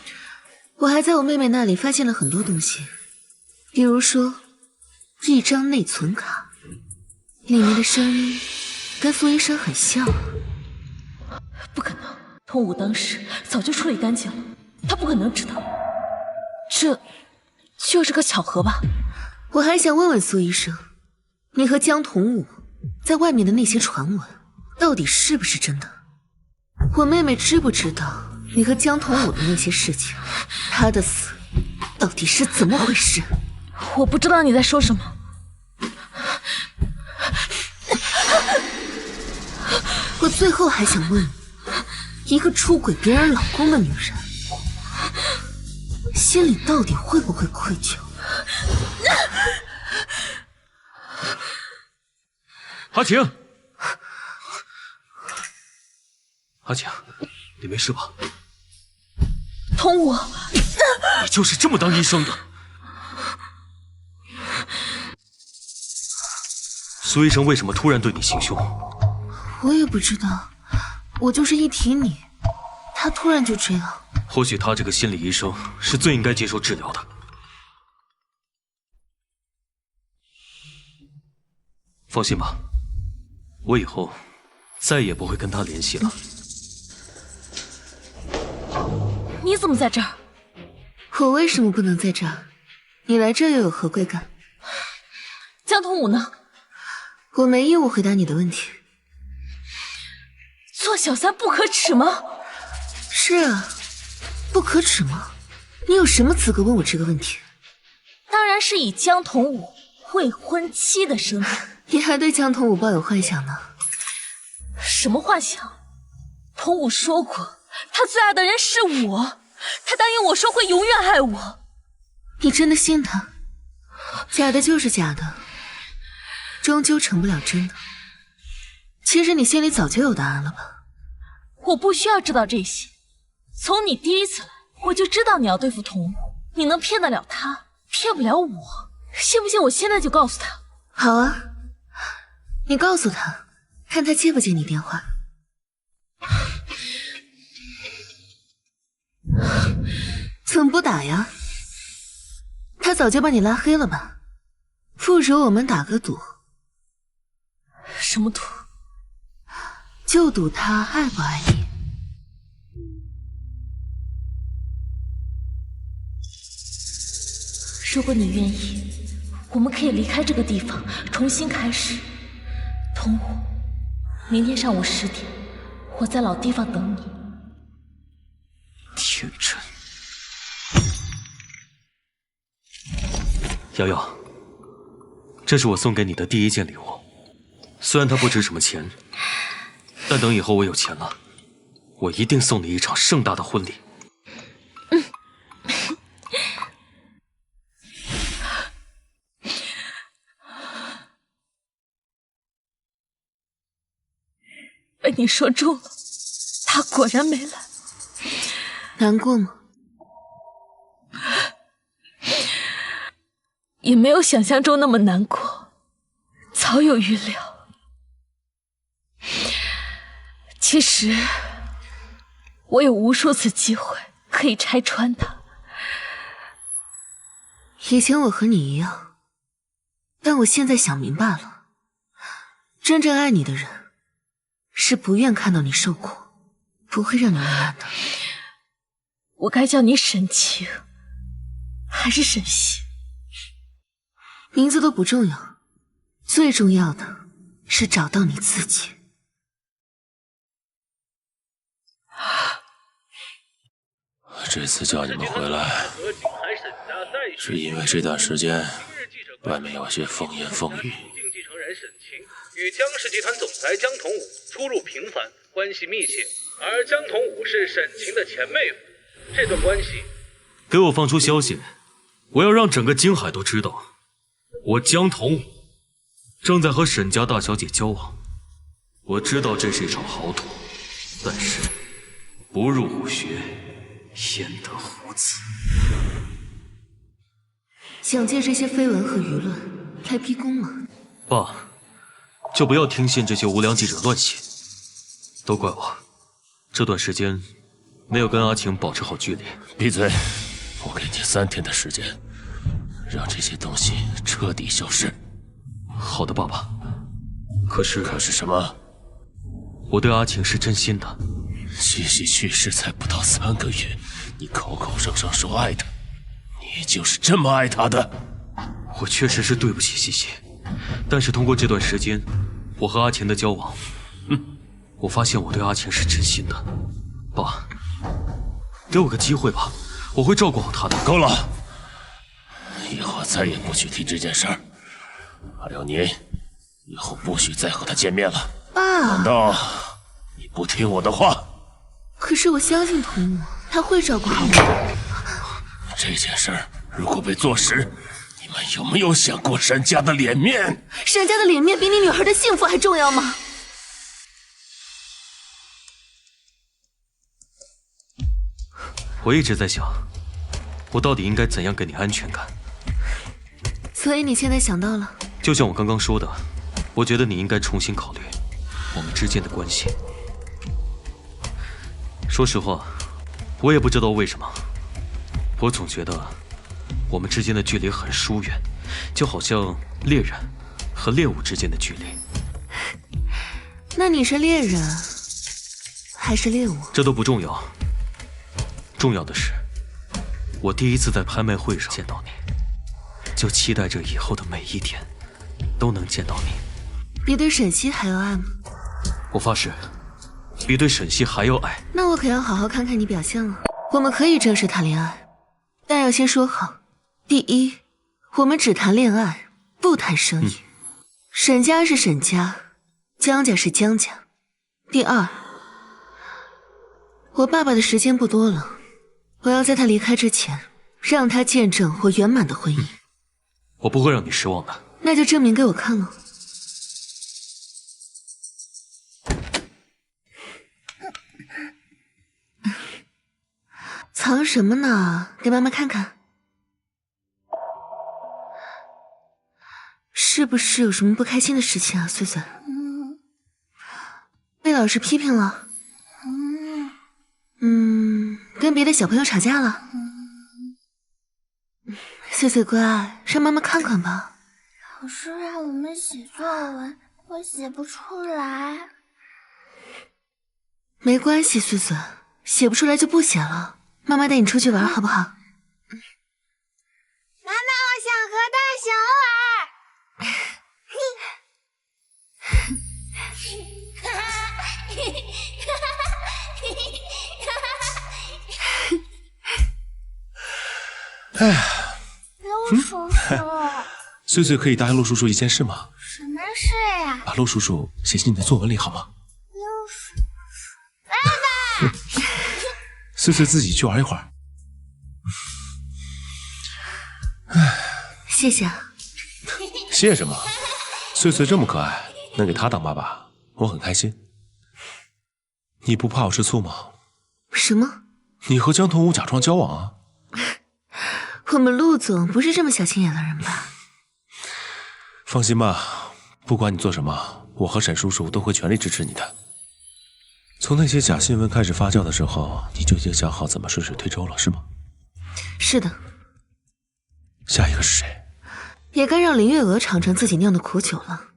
我还在我妹妹那里发现了很多东西，比如说一张内存卡，里面的声音跟苏医生很像。不可能，童武当时早就处理干净了，他不可能知道。这就是个巧合吧？我还想问问苏医生，你和江童武在外面的那些传闻到底是不是真的？我妹妹知不知道你和江童武的那些事情？他的死到底是怎么回事？我不知道你在说什么。我最后还想问，一个出轨别人老公的女人，心里到底会不会愧疚？阿晴，阿晴，你没事吧？童武，你就是这么当医生的？苏医生为什么突然对你行凶？我也不知道，我就是一提你，他突然就这样。或许他这个心理医生是最应该接受治疗的。放心吧，我以后再也不会跟他联系了。你怎么在这儿？我为什么不能在这儿？你来这又有何贵干？江童武呢？我没义务回答你的问题。做小三不可耻吗？是啊，不可耻吗？你有什么资格问我这个问题？当然是以江童武未婚妻的身份。你还对江童武抱有幻想呢？什么幻想？童武说过，他最爱的人是我，他答应我说会永远爱我。你真的信他？假的就是假的，终究成不了真的。其实你心里早就有答案了吧？我不需要知道这些，从你第一次来，我就知道你要对付童武，你能骗得了他，骗不了我。信不信我现在就告诉他？好啊，你告诉他，看他接不接你电话。怎么不打呀？他早就把你拉黑了吧？不如我们打个赌。什么赌？就赌他爱不爱你。如果你愿意，我们可以离开这个地方，重新开始。童武，明天上午10点，我在老地方等你。天真，瑶瑶，这是我送给你的第一件礼物。虽然它不值什么钱，但等以后我有钱了，我一定送你一场盛大的婚礼。被你说中了，他果然没来。难过吗？也没有想象中那么难过，早有预料。其实我有无数次机会可以拆穿他。以前我和你一样，但我现在想明白了，真正爱你的人是不愿看到你受苦，不会让你为难的。我该叫你沈清还是沈西？名字都不重要，最重要的是找到你自己。这次叫你们回来，是因为这段时间外面有些风言风语。继承人沈清与江氏集团总裁江童武出入频繁，关系密切，而江童武是沈清的前妹夫，这段关系，给我放出消息，我要让整个京海都知道，我江童武正在和沈家大小姐交往。我知道这是一场豪赌，但是不入虎穴，焉得虎子。想借这些绯闻和舆论来逼宫吗？爸，就不要听信这些无良记者乱写，都怪我这段时间没有跟阿晴保持好距离。闭嘴！我给你3天的时间，让这些东西彻底消失。好的，爸爸。可是什么？我对阿晴是真心的。西西去世才不到3个月，你口口声声说爱她，你就是这么爱她的？我确实是对不起西西，但是通过这段时间我和阿晴的交往，我发现我对阿晴是真心的。爸，给我个机会吧，我会照顾好她的。够了，以后再也不许提这件事儿。还有你，以后不许再和她见面了。爸，难道你不听我的话？可是我相信童武，他会照顾好我。这件事儿如果被坐实，你们有没有想过沈家的脸面？沈家的脸面比你女儿的幸福还重要吗？我一直在想，我到底应该怎样给你安全感。所以你现在想到了？就像我刚刚说的，我觉得你应该重新考虑我们之间的关系。说实话，我也不知道为什么，我总觉得我们之间的距离很疏远，就好像猎人和猎物之间的距离。那你是猎人还是猎物？这都不重要，重要的是，我第一次在拍卖会上见到你，就期待着以后的每一天都能见到你。比对沈西还要爱吗？我发誓，比对沈西还要爱。那我可要好好看看你表现了。我们可以正式谈恋爱，但要先说好，第一，我们只谈恋爱，不谈生意。沈家是沈家，江家是江家。第二，我爸爸的时间不多了，我要在他离开之前，让他见证我圆满的婚姻。我不会让你失望的。那就证明给我看了。藏什么呢？给妈妈看看。是不是有什么不开心的事情啊，穗穗？被老师批评了？跟别的小朋友吵架了？穗穗乖，让妈妈看看吧。老师让我们写作文，我写不出来。没关系，穗穗，写不出来就不写了。妈妈带你出去玩，好不好？妈妈，我想和大熊玩。哎呀，陆叔叔，穗穗可以答应陆叔叔一件事吗？什么事呀？把陆叔叔写进你的作文里好吗？陆叔叔，爸爸。穗穗自己去玩一会儿。谢谢啊。谢什么？穗穗这么可爱，能给她当爸爸，我很开心。你不怕我吃醋吗？什么？你和江童武假装交往啊？我们陆总不是这么小心眼的人吧？放心吧，不管你做什么，我和沈叔叔都会全力支持你的。从那些假新闻开始发酵的时候，你就已经想好怎么顺水推舟了，是吗？是的。下一个是谁？也该让林月娥尝尝自己酿的苦酒了。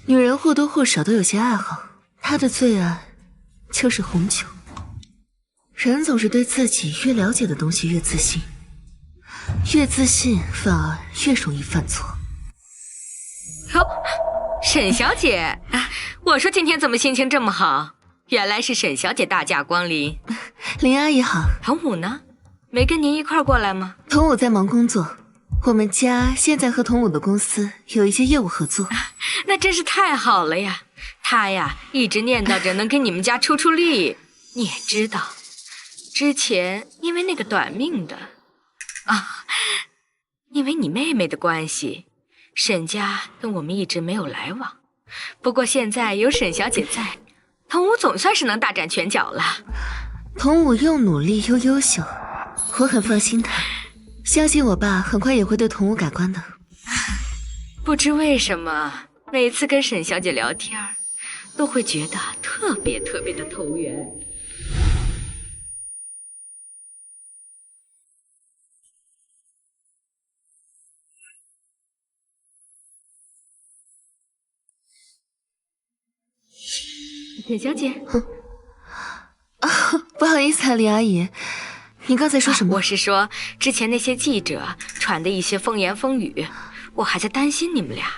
女人或多或少都有些爱好，她的最爱就是红酒。人总是对自己越了解的东西越自信，越自信反而越容易犯错。沈小姐，我说今天怎么心情这么好？原来是沈小姐大驾光临。林阿姨好。童武呢？没跟您一块儿过来吗？童武在忙工作，我们家现在和童武的公司有一些业务合作。那真是太好了呀！他呀一直念叨着能给你们家出力。你也知道，之前因为那个短命的因为你妹妹的关系，沈家跟我们一直没有来往。不过现在有沈小姐在，童武总算是能大展拳脚了。童武又努力又优秀，我很放心他，相信我爸很快也会对童武改观的。不知为什么，每次跟沈小姐聊天，都会觉得特别特别的投缘。沈小姐，不好意思啊，李阿姨，你刚才说什么？我是说，之前那些记者传的一些风言风语，我还在担心你们俩，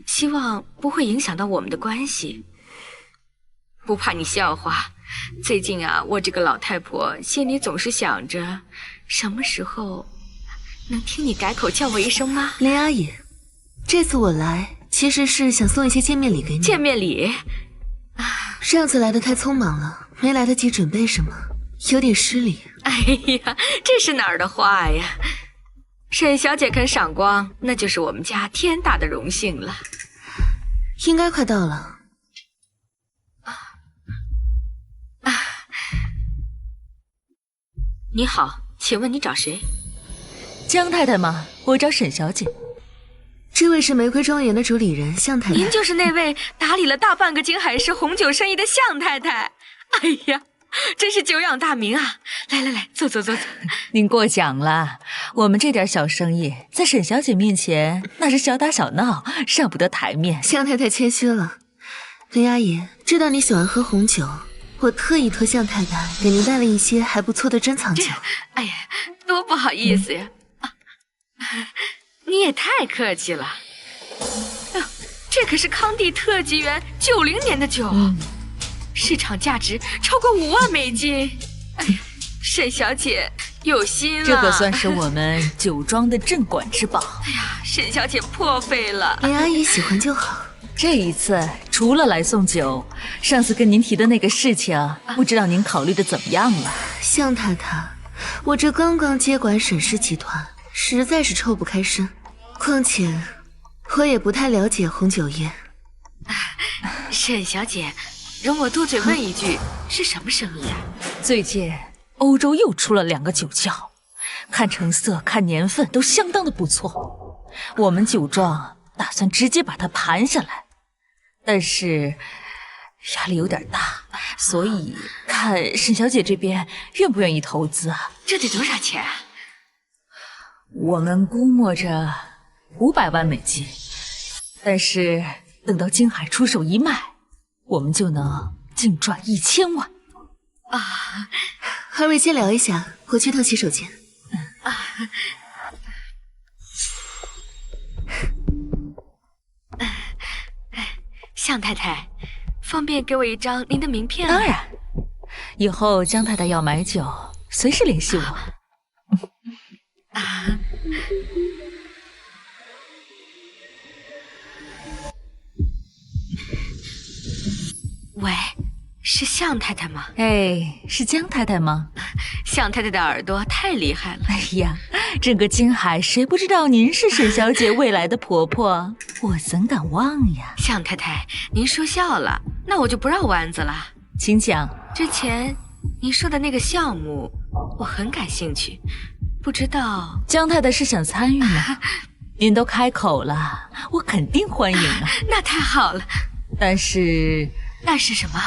希望不会影响到我们的关系。不怕你笑话，最近啊，我这个老太婆心里总是想着，什么时候能听你改口叫我一声妈。林阿姨，这次我来其实是想送一些见面礼给你。见面礼？上次来的太匆忙了，没来得及准备什么，有点失礼。哎呀，这是哪儿的话呀！沈小姐肯赏光，那就是我们家天大的荣幸了。应该快到了。你好，请问你找谁？江太太吗？我找沈小姐。这位是玫瑰庄园的主理人向太太。您就是那位打理了大半个金海市红酒生意的向太太。哎呀，真是久仰大名啊！来来来，坐坐坐坐。您过奖了，我们这点小生意，在沈小姐面前那是小打小闹，上不得台面。向太太谦虚了。林阿姨，知道你喜欢喝红酒，我特意托向太太给您带了一些还不错的珍藏酒。哎呀，多不好意思呀！你也太客气了。哎呦，这可是康帝特级园90年的酒，市场价值超过5万美金。哎呀，沈小姐有心了。这可算是我们酒庄的镇馆之宝。哎呀，沈小姐破费了。林阿姨喜欢就好。这一次除了来送酒，上次跟您提的那个事情，不知道您考虑的怎么样了？向太太，我这刚刚接管沈氏集团，实在是抽不开身。况且，我也不太了解红酒业。沈小姐，容我多嘴问一句，是什么生意啊？最近欧洲又出了2个酒窖，看成色、看年份都相当的不错。我们酒庄打算直接把它盘下来。但是压力有点大，所以看沈小姐这边愿不愿意投资啊？这得多少钱啊？我们估摸着500万美金，但是等到金海出手一卖，我们就能净赚1000万。啊，二位先聊一下，我去趟洗手间。向太太，方便给我一张您的名片吗？当然，以后江太太要买酒，随时联系我。喂，是向太太吗？哎，是江太太吗？向太太的耳朵太厉害了。哎呀，整个金海谁不知道您是沈小姐未来的婆婆？我怎敢忘呀？向太太，您说笑了，那我就不绕弯子了。请讲。之前您说的那个项目，我很感兴趣，不知道江太太是想参与吗？您都开口了，我肯定欢迎啊。那太好了。但是什么？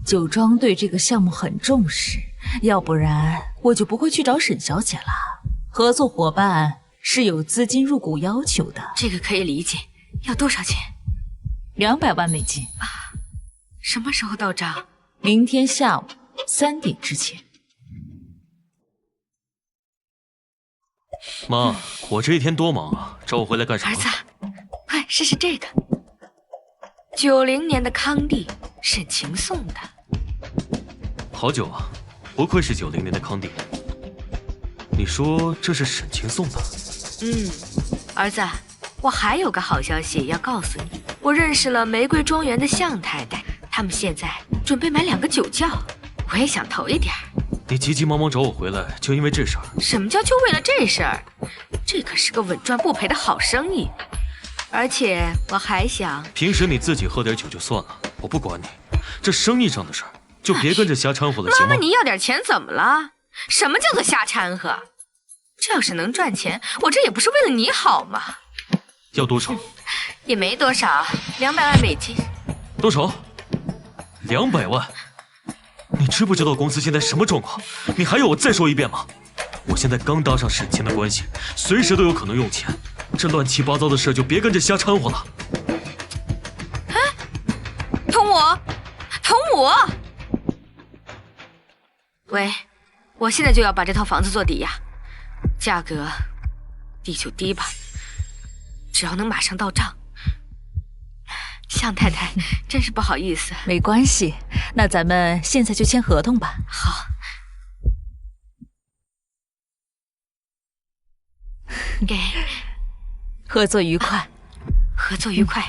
酒庄对这个项目很重视，要不然我就不会去找沈小姐了。合作伙伴是有资金入股要求的。这个可以理解。要多少钱？200万美金。什么时候到账？明天下午3点之前。妈，我这一天多忙啊，找我回来干什么？儿子，快试试这个。90年的康帝，沈晴送的。好酒啊，不愧是90年的康帝。你说这是沈晴送的？儿子，我还有个好消息要告诉你，我认识了玫瑰庄园的向太太，他们现在准备买2个酒窖，我也想投一点。你急急忙忙找我回来，就因为这事儿？什么叫就为了这事儿？这可是个稳赚不赔的好生意，而且我还想……平时你自己喝点酒就算了，我不管你，这生意上的事儿就别跟着瞎掺和了，行吗？妈妈，你要点钱怎么了？什么叫做瞎掺和？这要是能赚钱，我这也不是为了你好吗？要多少？也没多少，200万美金。多少？200万？你知不知道公司现在什么状况？你还要我再说一遍吗？我现在刚搭上沈晴的关系，随时都有可能用钱，这乱七八糟的事就别跟着瞎掺和了。捅我！喂，我现在就要把这套房子做抵押，价格低就低吧，只要能马上到账。向太太，真是不好意思。没关系，那咱们现在就签合同吧。好。给。合作愉快。合作愉快。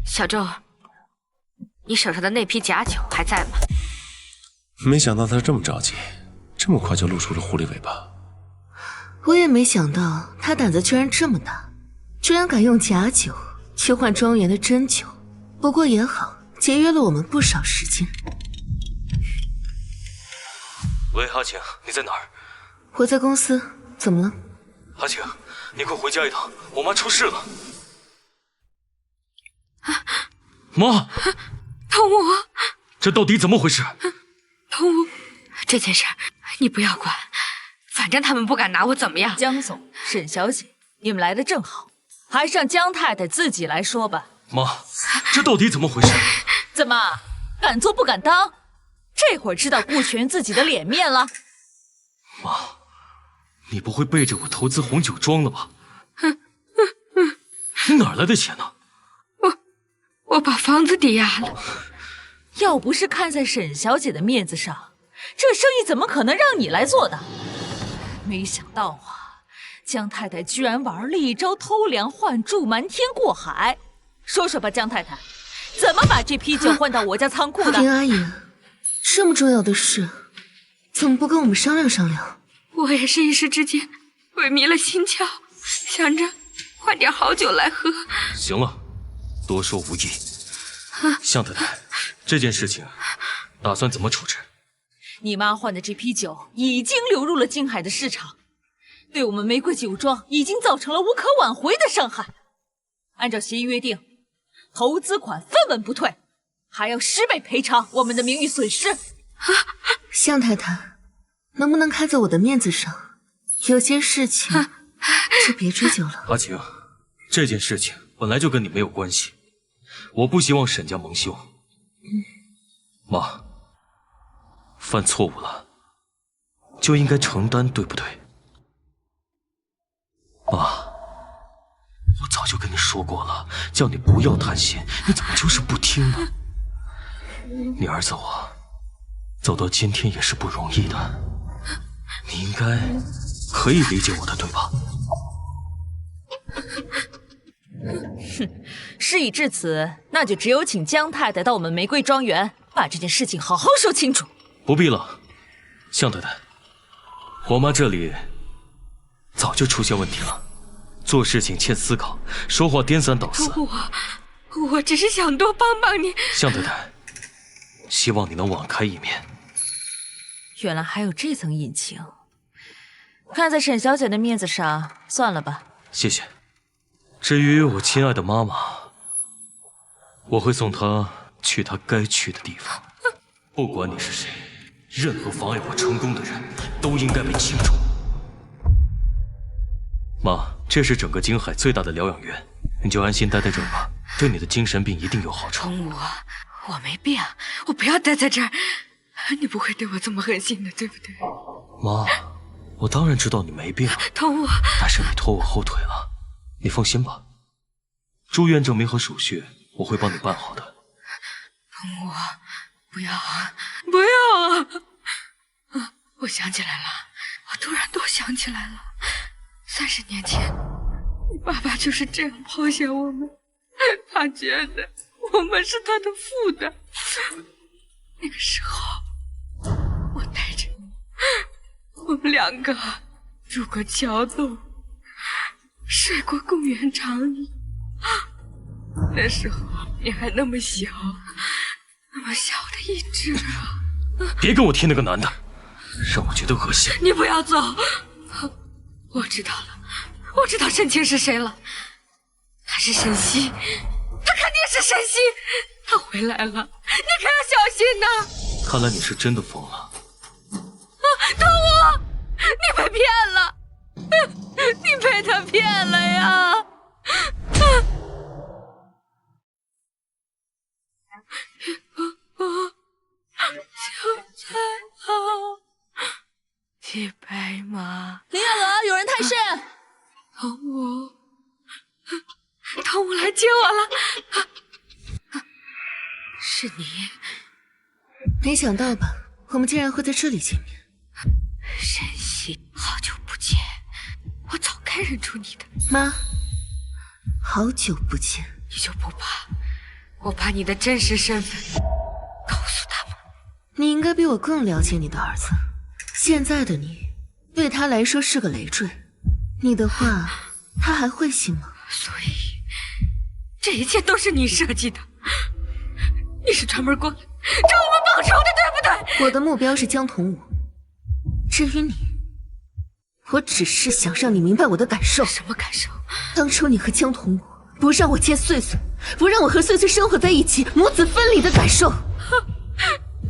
小周，你手上的那批假酒还在吗？没想到他这么着急，这么快就露出了狐狸尾巴。我也没想到他胆子居然这么大，居然敢用假酒去换庄园的真酒。不过也好，节约了我们不少时间。喂，阿晴，你在哪儿？我在公司，怎么了？阿晴，你快回家一趟，我妈出事了。妈，童武，这到底怎么回事？童武，这件事你不要管，反正他们不敢拿我怎么样。江总、沈小姐，你们来的正好，还是让江太太自己来说吧。妈，这到底怎么回事？怎么敢做不敢当？这会儿知道顾全自己的脸面了？妈，你不会背着我投资红酒庄了吧？你哪来的钱呢？我把房子抵押了。要不是看在沈小姐的面子上，这生意怎么可能让你来做的？没想到啊，江太太居然玩了一招偷梁换柱、瞒天过海。说说吧，江太太，怎么把这批酒换到我家仓库的？林阿姨，这么重要的事，怎么不跟我们商量商量？我也是一时之间鬼迷了心窍，想着换点好酒来喝。行了，多说无益。向太太，这件事情打算怎么处置？你妈换的这批酒已经流入了京海的市场，对我们玫瑰酒庄已经造成了无可挽回的伤害。按照协议约定，投资款分文不退，还要10倍赔偿我们的名誉损失。向太太，能不能看在我的面子上，有些事情就别追究了。阿晴，这件事情本来就跟你没有关系，我不希望沈家蒙羞。妈，犯错误了就应该承担，对不对？妈，我早就跟你说过了，叫你不要贪心，你怎么就是不听呢？你儿子我走到今天也是不容易的，你应该可以理解我的，对吧？哼，事已至此，那就只有请江太太到我们玫瑰庄园，把这件事情好好说清楚。不必了，向太太，我妈这里早就出现问题了，做事情欠思考，说话颠三倒四。我只是想多帮帮你。向太太，希望你能网开一面。原来还有这层隐情，看在沈小姐的面子上，算了吧。谢谢。至于我亲爱的妈妈，我会送她去她该去的地方。不管你是谁，任何妨碍我成功的人都应该被清除。妈，这是整个京海最大的疗养院，你就安心待在这儿吧，对你的精神病一定有好处。我没病，我不要待在这儿。你不会对我这么狠心的，对不对？妈，我当然知道你没病，疼我，但是你拖我后腿了。你放心吧，住院证明和手续我会帮你办好的。疼我，不要啊，不要啊！我想起来了，我突然都想起来了，30年前，你爸爸就是这样抛下我们，他觉得我们是他的负担。那个时候，我带着你，我们2个住过桥洞，睡过公园长椅。那时候你还那么小，那么小的一只啊！别跟我提那个男的，让我觉得恶心。你不要走！我知道了，我知道沈清是谁了，他是沈西，他肯定是沈西，他回来了，你可要小心呐！看来你是真的疯了。疼我！你被骗了，你被他骗了呀！小菜啊，几杯吗？林月娥，有人探视。汤姆来接我了。是你？没想到吧，我们竟然会在这里见面。沈西，好久不见，我早该认出你的。妈，好久不见。你就不怕我把你的真实身份告诉他们？你应该比我更了解你的儿子。现在的你，对他来说是个累赘。你的话，他还会信吗？所以，这一切都是你设计的。你是专门过来找我们报仇的，对不对？我的目标是江童武。至于你，我只是想让你明白我的感受。什么感受？当初你和江童武不让我见穗穗，不让我和穗穗生活在一起，母子分离的感受。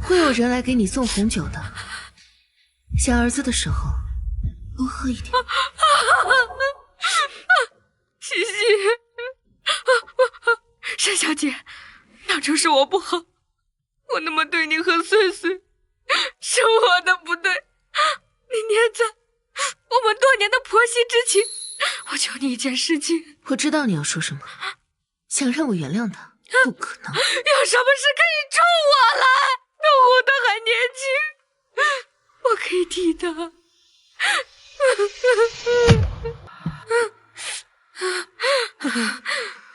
会有人来给你送红酒的。想儿子的时候，多喝一点。西西，沈小姐，当初是我不好，我那么对你和穗穗，是我的不对。你念在我们多年的婆媳之情，我求你一件事情。我知道你要说什么，想让我原谅他，不可能。有什么事可以冲我来？我的还年轻，我可以替他。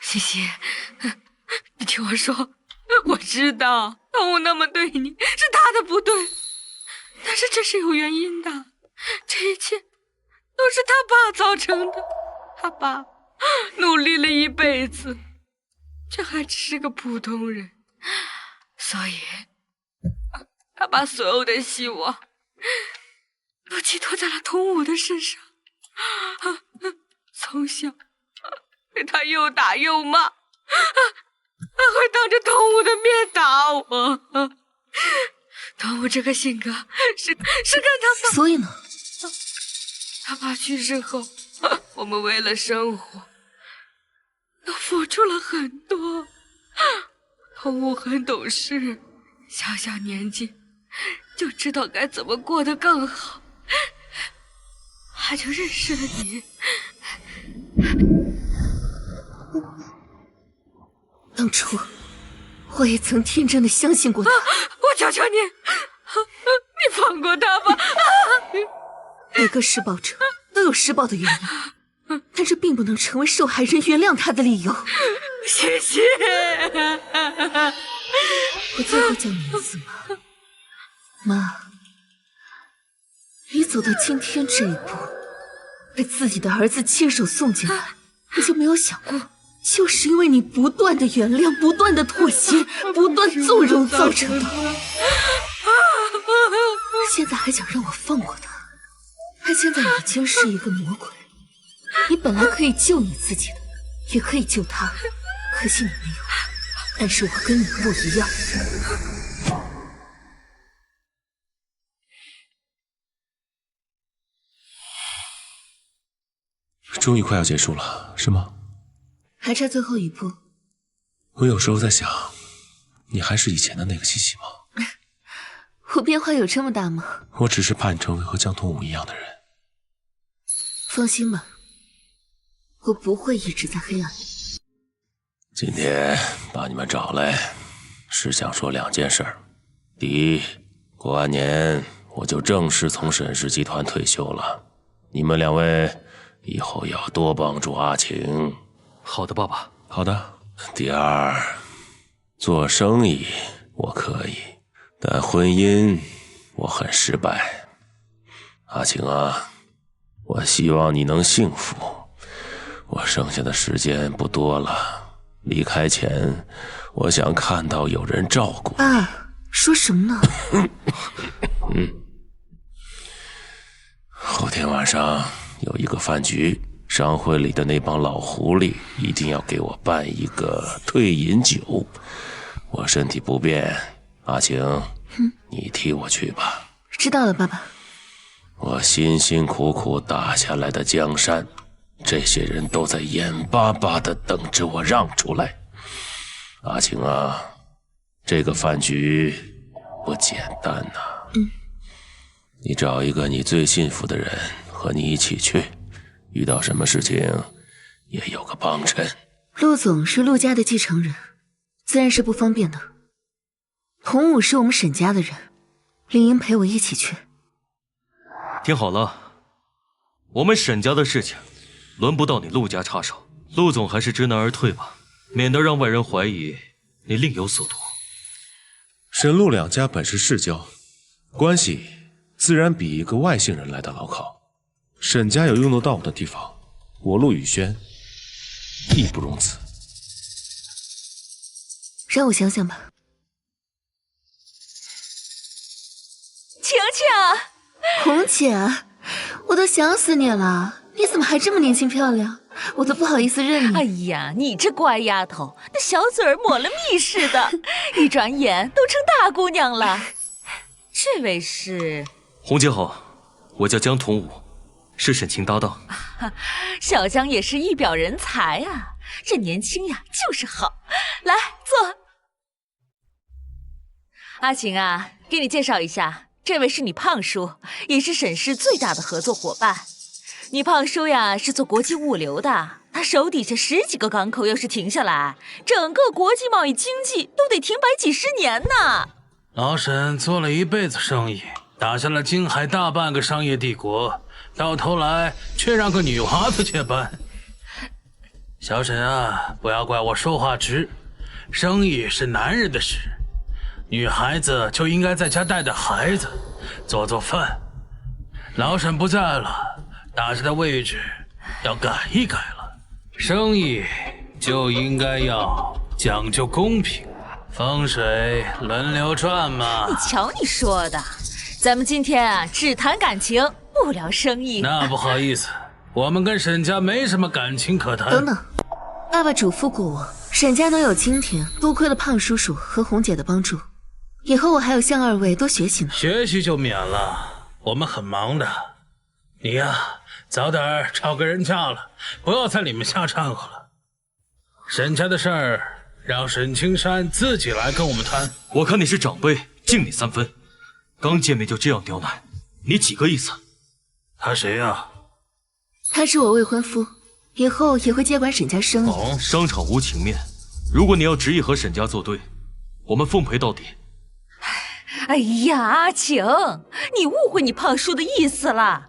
西西，你听我说，我知道当我那么对你是他的不对，但是这是有原因的，这一切都是他爸造成的。他爸努力了一辈子，却还只是个普通人，所以他把所有的希望都寄托在了童武的身上。从小被他又打又骂，还会当着童武的面打我。童武这个性格是跟他，所以呢？他爸去世后，我们为了生活都付出了很多。童武很懂事，小小年纪就知道该怎么过得更好，他就认识了你。当初我也曾天真的相信过他。我求求你，你放过他吧。每个施暴者都有施暴的原因，但这并不能成为受害人原谅他的理由。谢谢。我最后叫你一次妈。妈，你走到今天这一步，被自己的儿子亲手送进来，你就没有想过，就是因为你不断的原谅、不断的妥协、不断纵容造成的。现在还想让我放过他，他现在已经是一个魔鬼。你本来可以救你自己的，也可以救他，可惜你没有。但是我跟你不一样。终于快要结束了，是吗？还差最后一步。我有时候在想，你还是以前的那个西西吗？我变化有这么大吗？我只是怕你成为和江童武一样的人。放心吧，我不会一直在黑暗里。今天把你们找来，是想说2件事。第一，过完年我就正式从沈氏集团退休了，你们2位以后要多帮助阿晴。好的，爸爸。好的。第二，做生意我可以，但婚姻我很失败。阿晴啊，我希望你能幸福。我剩下的时间不多了，离开前我想看到有人照顾。爸，说什么呢？后天晚上有一个饭局，商会里的那帮老狐狸一定要给我办一个退饮酒。我身体不便，阿晴，你替我去吧。知道了，爸爸。我辛辛苦苦打下来的江山，这些人都在眼巴巴地等着我让出来。阿晴啊，这个饭局不简单呐。你找一个你最信服的人和你一起去，遇到什么事情也有个帮衬。陆总是陆家的继承人，自然是不方便的。童武是我们沈家的人，林英陪我一起去。听好了，我们沈家的事情轮不到你陆家插手，陆总还是知难而退吧，免得让外人怀疑你另有所图。沈陆2家本是世交，关系自然比一个外姓人来的牢靠。沈家有用得到我的地方，我陆宇轩义不容辞。让我想想吧。晴晴，红姐，我都想死你了，你怎么还这么年轻漂亮？我都不好意思认你。哎呀，你这乖丫头，那小嘴儿抹了蜜似的，一转眼都成大姑娘了。这位是？红姐好，我叫江童武，是沈清搭档。小江也是一表人才啊，这年轻呀就是好。来坐。阿晴啊，给你介绍一下，这位是你胖叔，也是沈氏最大的合作伙伴。你胖叔呀是做国际物流的，他手底下10几个港口要是停下来，整个国际贸易经济都得停摆几10年呢。老沈做了一辈子生意，打下了京海大半个商业帝国，到头来却让个女娃子接班。小沈啊，不要怪我说话直，生意是男人的事，女孩子就应该在家带带孩子，做做饭。老沈不在了，打下的位置要改一改了，生意就应该要讲究公平，风水轮流转嘛。你瞧你说的，咱们今天啊只谈感情，不聊生意。那不好意思，我们跟沈家没什么感情可谈。等等，爸爸嘱咐过我，沈家能有今天，多亏了胖叔叔和红姐的帮助。以后我还有向二位多学习呢。学习就免了，我们很忙的。你呀，早点找个人嫁了，不要在里面瞎掺和了。沈家的事儿，让沈青山自己来跟我们谈。我看你是长辈，敬你3分。刚见面就这样刁难，你几个意思？他谁呀？他是我未婚夫，以后也会接管沈家生意。哦，商场无情面，如果你要执意和沈家作对，我们奉陪到底。哎呀，阿晴，你误会你胖叔的意思了。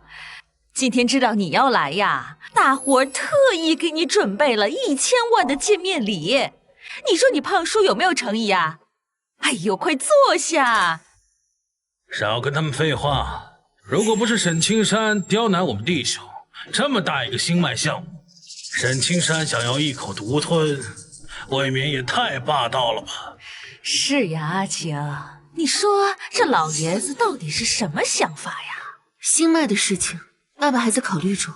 今天知道你要来呀，大伙儿特意给你准备了1000万的见面礼。你说你胖叔有没有诚意啊？哎呦，快坐下。少跟他们废话。如果不是沈青山刁难我们弟兄，这么大一个新脉项目，沈青山想要一口独吞，未免也太霸道了吧。是呀，阿晴，你说这老爷子到底是什么想法呀？新脉的事情，爸爸还在考虑中。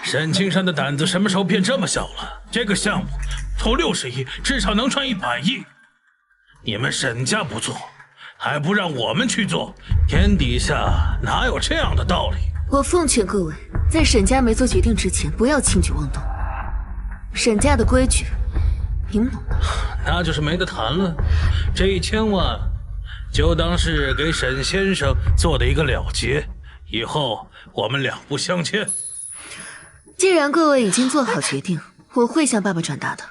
沈青山的胆子什么时候变这么小了？这个项目投60亿，至少能赚100亿。你们沈家不做，还不让我们去做，天底下哪有这样的道理？我奉劝各位，在沈家没做决定之前，不要轻举妄动。沈家的规矩，你们懂的。那就是没得谈了。这1000万，就当是给沈先生做的一个了结，以后我们两不相欠。既然各位已经做好决定，我会向爸爸转达的。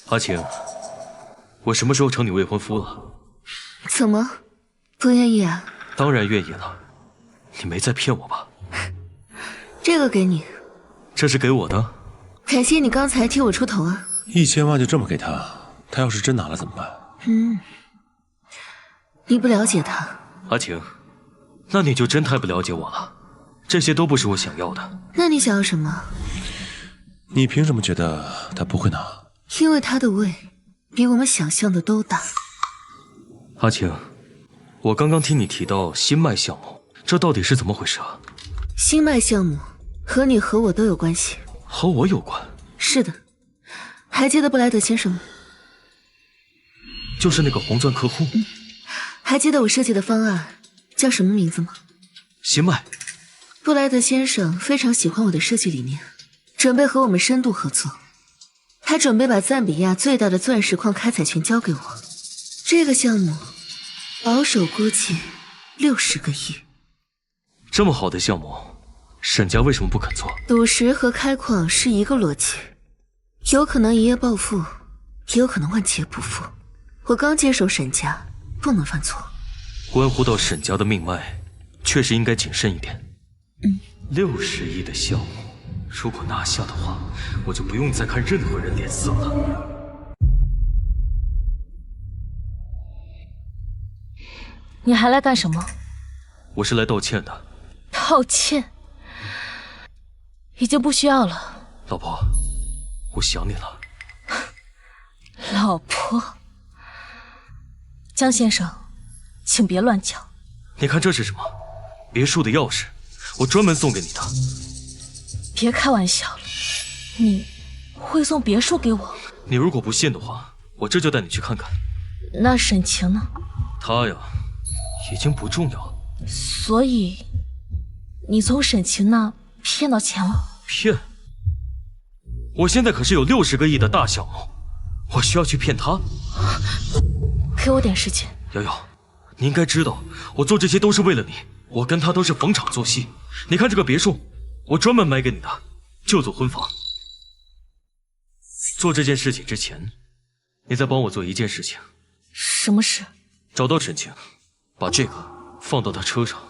阿晴，我什么时候成你未婚夫了？怎么，不愿意啊？当然愿意了，你没在骗我吧？这个给你。这是给我的？感谢你刚才替我出头啊。1000万就这么给他，他要是真拿了怎么办？你不了解他。阿晴，那你就真太不了解我了，这些都不是我想要的。那你想要什么？你凭什么觉得他不会拿？因为他的胃比我们想象的都大。阿晴，我刚刚听你提到新脉项目，这到底是怎么回事啊？新脉项目和你和我都有关系。和我有关？是的。还记得布莱德先生吗？就是那个红钻客户。还记得我设计的方案叫什么名字吗？新脉。布莱德先生非常喜欢我的设计理念，准备和我们深度合作。他准备把赞比亚最大的钻石矿开采权交给我。这个项目保守估计60个亿。这么好的项目，沈家为什么不肯做？赌石和开矿是一个逻辑，有可能一夜暴富，也有可能万劫不复。我刚接手沈家，不能犯错。关乎到沈家的命脉，确实应该谨慎一点。60亿的项目，如果拿下的话，我就不用再看任何人脸色了。你还来干什么？我是来道歉的。道歉？已经不需要了。老婆，我想你了。老婆。江先生，请别乱讲。你看这是什么？别墅的钥匙，我专门送给你的。别开玩笑了，你会送别墅给我？你如果不信的话，我这就带你去看看。那沈晴呢？她呀，已经不重要了。所以，你从沈晴那骗到钱了？骗？我现在可是有60个亿的大项目，我需要去骗她？给我点时间。瑶瑶，你应该知道，我做这些都是为了你。我跟她都是逢场作戏。你看这个别墅，我专门买给你的，就做婚房。做这件事情之前，你再帮我做一件事情。什么事？找到沈晴，把这个放到她车上。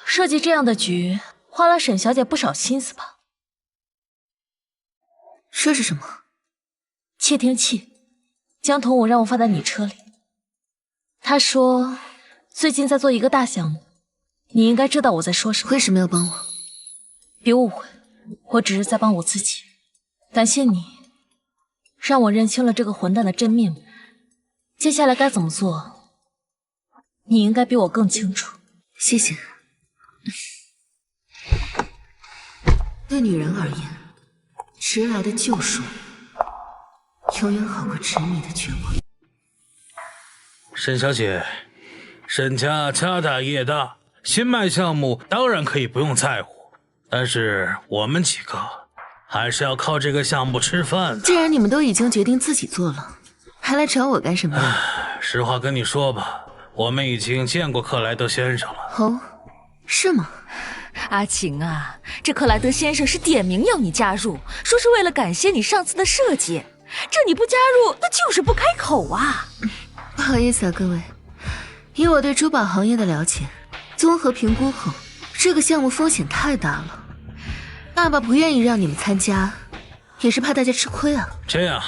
设计这样的局，花了沈小姐不少心思吧？这是什么？窃听器。江童武让我放在你车里。他说最近在做一个大项目，你应该知道我在说什么。为什么要帮我？别误会，我只是在帮我自己。感谢你，让我认清了这个混蛋的真面目。接下来该怎么做，你应该比我更清楚。谢谢。对女人而言，迟来的救赎永远好过执迷的绝望。沈小姐，沈家家大业大，新卖项目当然可以不用在乎，但是我们几个还是要靠这个项目吃饭的。既然你们都已经决定自己做了，还来找我干什么呀？实话跟你说吧，我们已经见过克莱德先生了。哦，是吗？阿晴啊，这克莱德先生是点名要你加入，说是为了感谢你上次的设计。这你不加入，那就是不开口啊。不好意思啊，各位，以我对珠宝行业的了解，综合评估后，这个项目风险太大了。爸爸不愿意让你们参加，也是怕大家吃亏啊。这样，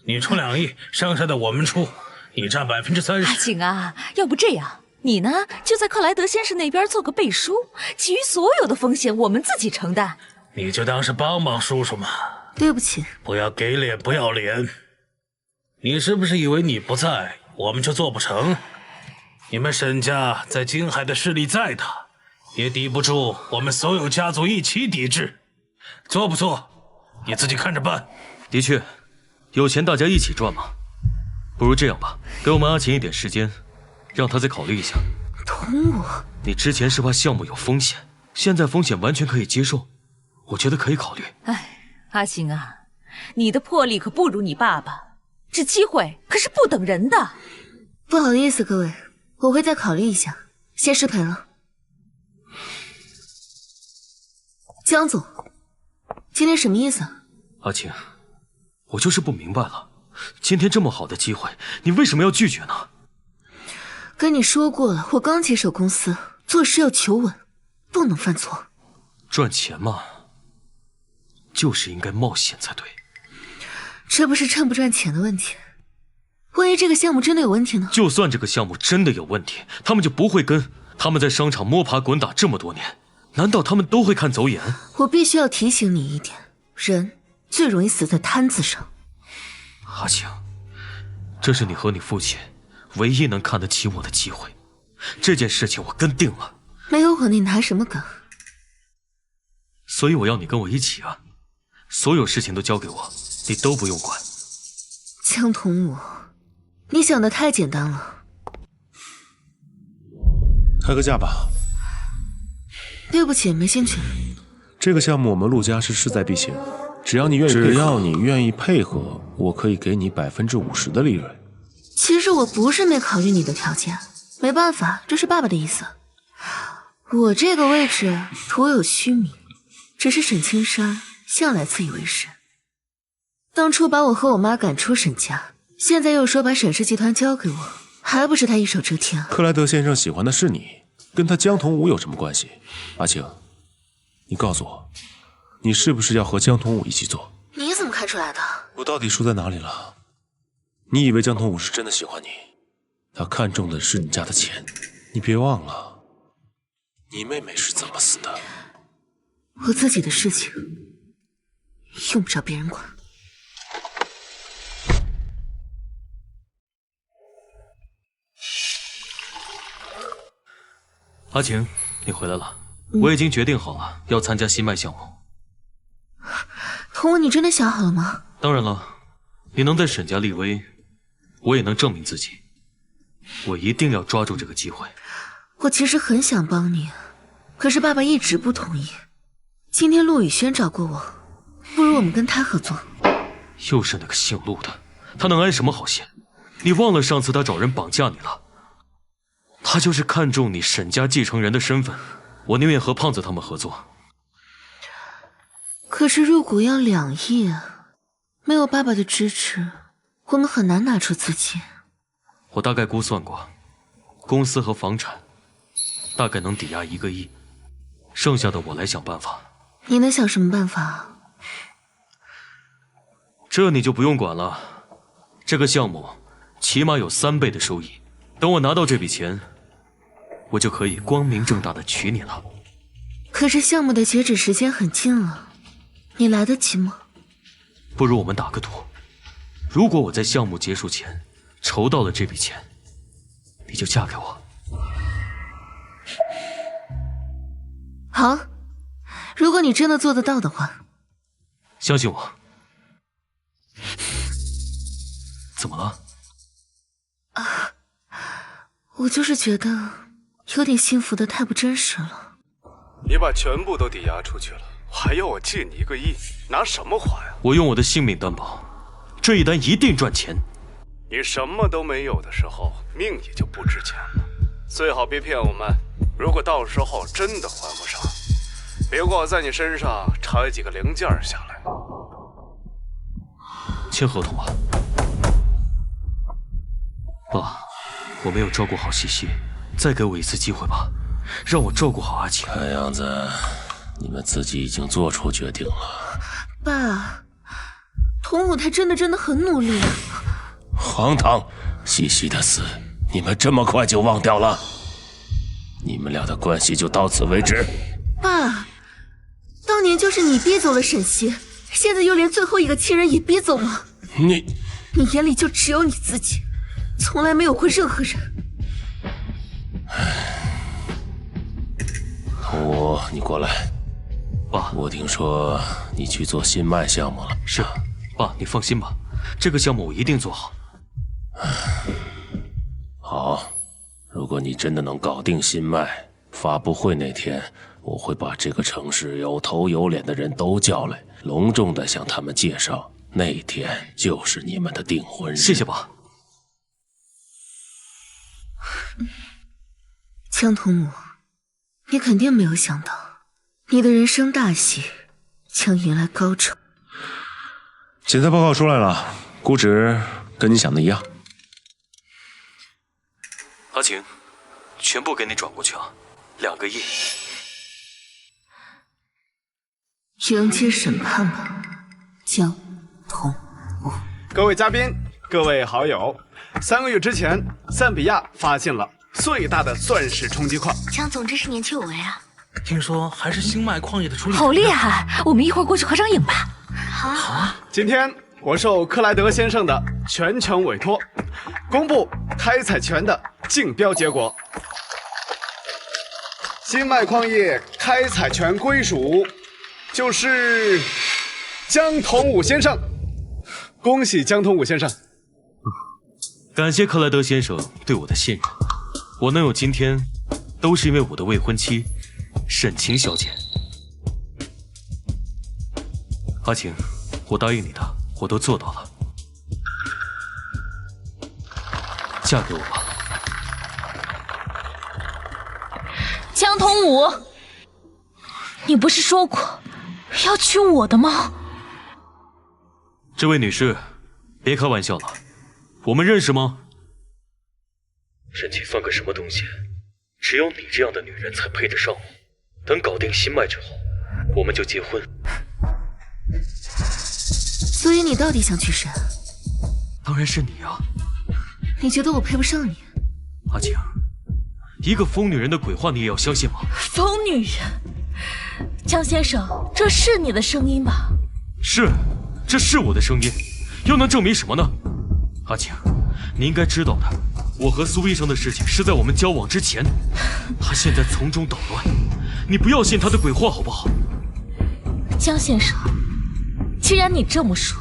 你出2亿，剩下的我们出，你占30%。阿晴啊，要不这样，你呢就在克莱德先生那边做个背书，其余所有的风险我们自己承担。你就当是帮帮叔叔嘛。对不起，不要给脸不要脸。你是不是以为你不在，我们就做不成？你们沈家在京海的势力再大，也抵不住我们所有家族一起抵制。做不做，你自己看着办。的确，有钱大家一起赚嘛。不如这样吧，给我们阿晴一点时间，让他再考虑一下。童武，你之前是怕项目有风险，现在风险完全可以接受，我觉得可以考虑。哎，阿晴啊，你的魄力可不如你爸爸，这机会可是不等人的。不好意思，各位，我会再考虑一下，先失陪了。江总，今天什么意思啊？阿晴，我就是不明白了，今天这么好的机会，你为什么要拒绝呢？跟你说过了，我刚接手公司，做事要求稳，不能犯错。赚钱嘛，就是应该冒险才对。这不是赚不赚钱的问题，万一这个项目真的有问题呢？就算这个项目真的有问题，他们就不会跟他们在商场摸爬滚打这么多年，难道他们都会看走眼？我必须要提醒你一点，人最容易死在摊子上。阿晴，这是你和你父亲唯一能看得起我的机会，这件事情我跟定了。没有我你拿什么梗？所以我要你跟我一起啊，所有事情都交给我，你都不用管。江童武，你想的太简单了。开个价吧。对不起，没兴趣。这个项目我们陆家是势在必行，只要你愿意配合，我可以给你50%的利润。其实我不是没考虑你的条件，没办法，这是爸爸的意思。我这个位置徒有虚名，只是沈青山向来自以为是。当初把我和我妈赶出沈家，现在又说把沈氏集团交给我，还不是他一手遮天啊？克莱德先生喜欢的是你，跟他江童武有什么关系？阿晴，你告诉我，你是不是要和江童武一起做？你怎么看出来的？我到底输在哪里了？你以为江童武是真的喜欢你？他看中的是你家的钱。你别忘了，你妹妹是怎么死的？我自己的事情，用不着别人管。阿晴，你回来了，我已经决定好了，要参加新麦项目。童武，你真的想好了吗？当然了，你能在沈家立威，我也能证明自己。我一定要抓住这个机会。我其实很想帮你，可是爸爸一直不同意。今天陆宇轩找过我，不如我们跟他合作。又是那个姓陆的，他能安什么好心？你忘了上次他找人绑架你了？他就是看中你沈家继承人的身份，我宁愿和胖子他们合作。可是入股要2亿啊，没有爸爸的支持，我们很难拿出资金。我大概估算过，公司和房产大概能抵押1个亿，剩下的我来想办法。你能想什么办法？这你就不用管了，这个项目起码有3倍的收益。等我拿到这笔钱，我就可以光明正大的娶你了。可是项目的截止时间很近了，你来得及吗？不如我们打个赌，如果我在项目结束前筹到了这笔钱，你就嫁给我。好，如果你真的做得到的话。相信我。怎么了？我就是觉得有点幸福的太不真实了。你把全部都抵押出去了，还要我借你1个亿，拿什么还呀？我用我的性命担保，这一单一定赚钱。你什么都没有的时候，命也就不值钱了。最好别骗我们，如果到时候真的还不上，别怪我在你身上拆几个零件下来。签合同吧。爸，我没有照顾好西西，再给我一次机会吧，让我照顾好阿晴。看样子，你们自己已经做出决定了。爸，童武他真的很努力啊。荒唐！西西的死，你们这么快就忘掉了？你们俩的关系就到此为止？爸，当年就是你逼走了沈西，现在又连最后一个亲人也逼走了。你眼里就只有你自己，从来没有过任何人。童武，你过来。爸，我听说你去做新麦项目了。是，爸，你放心吧，这个项目我一定做好。好，如果你真的能搞定新麦，发布会那天，我会把这个城市有头有脸的人都叫来，隆重的向他们介绍，那天就是你们的订婚日。谢谢爸。江童武，你肯定没有想到，你的人生大戏将迎来高潮。检测报告出来了，估值跟你想的一样。阿晴，全部给你转过去啊，2个亿。迎接审判吧，江童武。各位嘉宾，各位好友，3个月之前，赞比亚发现了最大的钻石冲击矿。江总真是年轻有为啊！听说还是新麦矿业的处理。好厉害！我们一会儿过去合张影吧。好啊！今天我受克莱德先生的全权委托，公布开采权的竞标结果。新麦矿业开采权归属就是江童武先生，恭喜江童武先生！感谢克莱德先生对我的信任，我能有今天，都是因为我的未婚妻沈晴小姐。阿晴，我答应你的，我都做到了，嫁给我吧。江童武，你不是说过要娶我的吗？这位女士，别开玩笑了，我们认识吗？沈晴算个什么东西？只有你这样的女人才配得上我。等搞定新麦之后，我们就结婚。所以你到底想娶谁？当然是你啊！你觉得我配不上你？阿晴，一个疯女人的鬼话你也要相信吗？疯女人，江先生，这是你的声音吧？是，这是我的声音，又能证明什么呢？阿晴，你应该知道的，我和苏医生的事情是在我们交往之前，他现在从中捣乱，你不要信他的鬼话好不好？江先生，既然你这么说，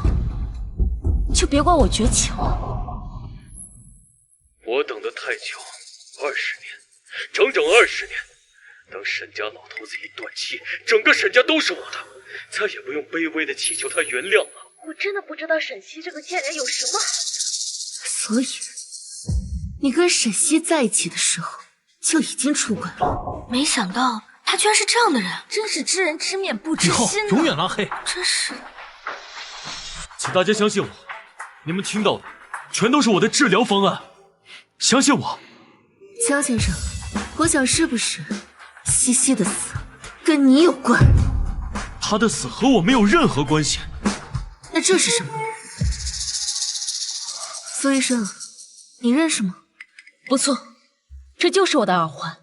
就别怪我绝情了。我等得太久，20年，整整20年。等沈家老头子一断气，整个沈家都是我的，再也不用卑微的祈求他原谅了。我真的不知道沈西这个贱人有什么好的。所以，你跟沈西在一起的时候就已经出轨了。没想到他居然是这样的人，真是知人知面不知心啊！永远拉黑，真是。请大家相信我，你们听到的全都是我的治疗方案，相信我。江先生，我想是不是西西的死跟你有关？他的死和我没有任何关系。那这是什么？苏医生，你认识吗？不错，这就是我的耳环，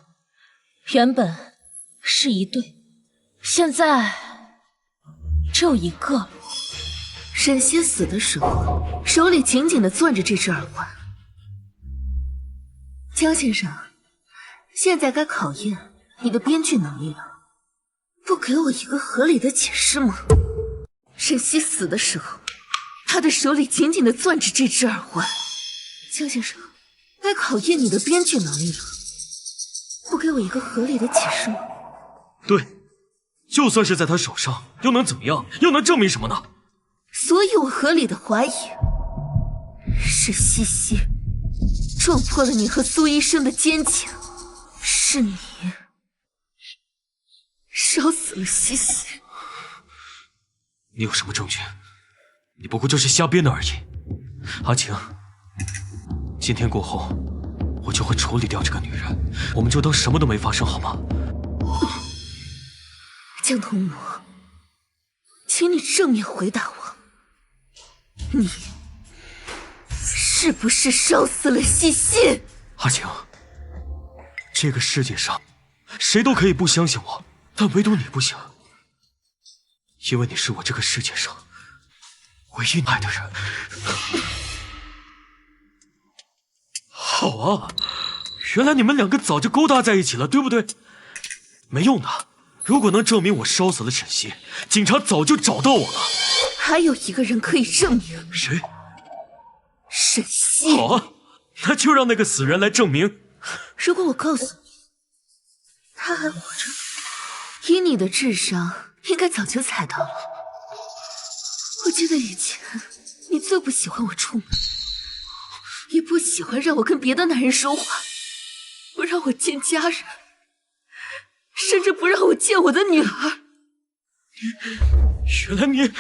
原本是一对，现在只有一个了。沈西死的时候，手里紧紧地攥着这只耳环。江先生，现在该考验你的编剧能力了，不给我一个合理的解释吗？沈西死的时候，他的手里紧紧地攥着这只耳环。江先生，该考验你的编剧能力了，不给我一个合理的解释吗？对，就算是在他手上，又能怎么样？又能证明什么呢？所以我合理的怀疑，是西西撞破了你和苏医生的奸情，是你烧死了西西。你有什么证据？你不过就是瞎编的而已。阿晴，今天过后，我就会处理掉这个女人，我们就当什么都没发生，好吗？江童母，请你正面回答我，你是不是烧死了西西？阿晴，这个世界上谁都可以不相信我，但唯独你不行，因为你是我这个世界上唯一爱的人。好啊，原来你们两个早就勾搭在一起了，对不对？没用的，如果能证明我烧死了沈西，警察早就找到我了。还有一个人可以证明。谁？沈西。好啊，那就让那个死人来证明。如果我告诉你他还活着，以你的智商，应该早就猜到了。我记得以前你最不喜欢我出门，也不喜欢让我跟别的男人说话，不让我见家人，甚至不让我见我的女儿。原来你……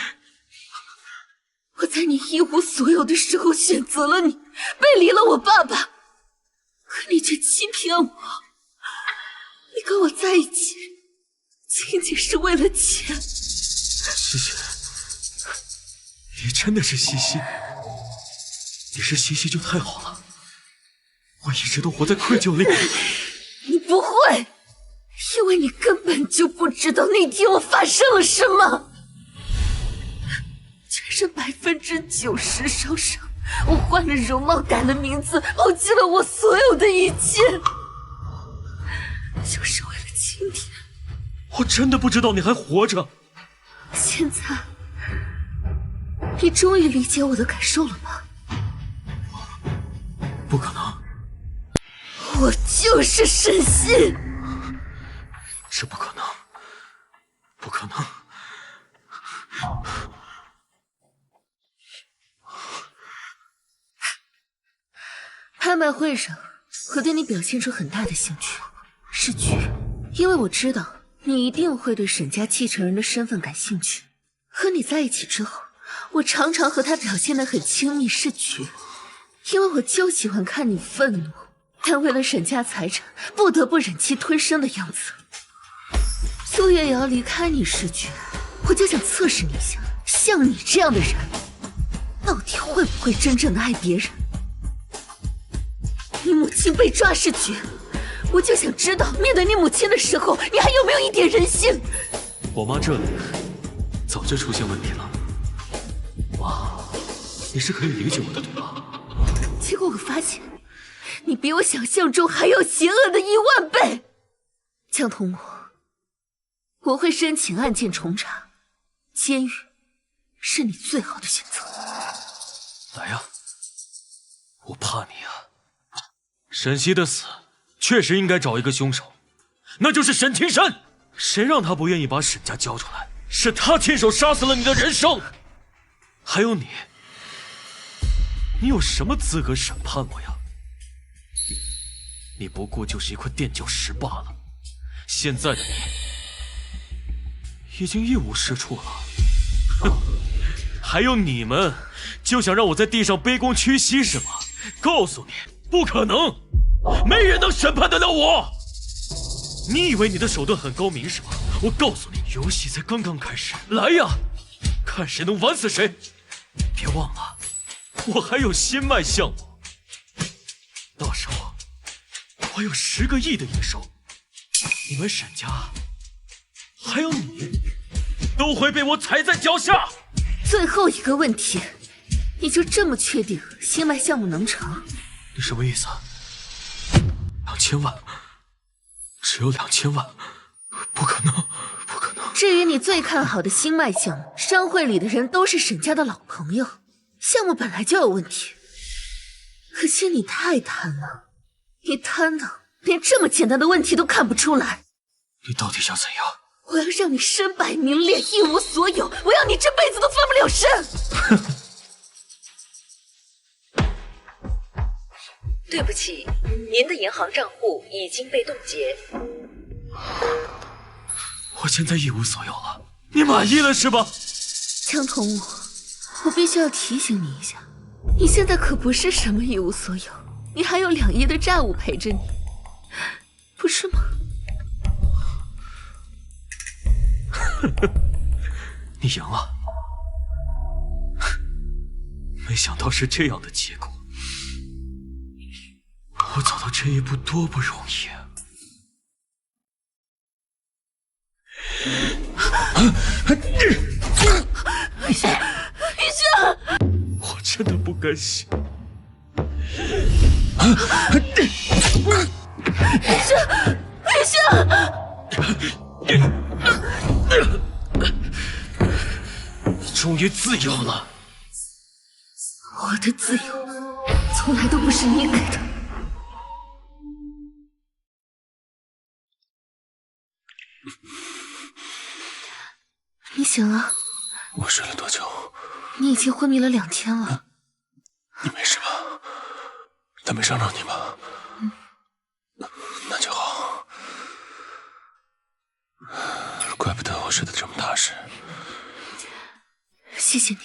我在你一无所有的时候选择了你，背离了我爸爸，可你却欺骗我。你跟我在一起，仅仅是为了钱。西西，你真的是西西？你是西西就太好了，我一直都活在愧疚里。你不会，因为你根本就不知道那天我发生了什么。全身90%烧伤，我换了容貌，改了名字，抛弃了我所有的一切，就是为了今天。我真的不知道你还活着。现在，你终于理解我的感受了吧？不可能，我就是沈西。这不可能，不可能。拍卖会上，我对你表现出很大的兴趣，是局，因为我知道你一定会对沈家继承人的身份感兴趣。和你在一起之后，我常常和他表现得很亲密，是局，因为我就喜欢看你愤怒，但为了沈家财产不得不忍气吞声的样子。苏月瑶离开你是局，我就想测试你一下，像你这样的人，到底会不会真正的爱别人。你母亲被抓是局，我就想知道面对你母亲的时候，你还有没有一点人性？我妈这里早就出现问题了。妈，你是可以理解我的对吧？结果我发现，你比我想象中还要邪恶的10000倍。江童武，我会申请案件重查，监狱是你最好的选择。来呀，我怕你啊！沈西的死确实应该找一个凶手，那就是沈青山。谁让他不愿意把沈家交出来？是他亲手杀死了你的人生。还有你，你有什么资格审判我呀？你不过就是一块垫脚石罢了。现在的你已经一无是处了。哼！还有你们，就想让我在地上卑躬屈膝是吗？告诉你，不可能，没人能审判得了我。你以为你的手段很高明是吗？我告诉你，游戏才刚刚开始，来呀，看谁能玩死谁。别忘了，我还有新麦项目，到时候我有10个亿的营收，你们沈家还有你都会被我踩在脚下。最后一个问题，你就这么确定新麦项目能成？你什么意思？2000万，只有2000万，不可能，不可能。至于你最看好的新麦项目，商会里的人都是沈家的老朋友，项目本来就有问题。可惜你太贪了，你贪的连这么简单的问题都看不出来。你到底想怎样？我要让你身败名裂，一无所有，我要你这辈子都翻不了身。对不起，您的银行账户已经被冻结。我现在一无所有了，你满意了是吧？江童武，我必须要提醒你一下，你现在可不是什么一无所有，你还有2亿的债务陪着你，不是吗？你赢了，没想到是这样的结果。我走到这一步多不容易啊！雨轩，雨轩，我真的不甘心。雨轩，雨轩。你终于自由了。我的自由从来都不是你给的。你醒了？我睡了多久？你已经昏迷了2天了。你没事吧？他没伤着你吧？那就好。怪不得我睡得这么踏实。谢谢你。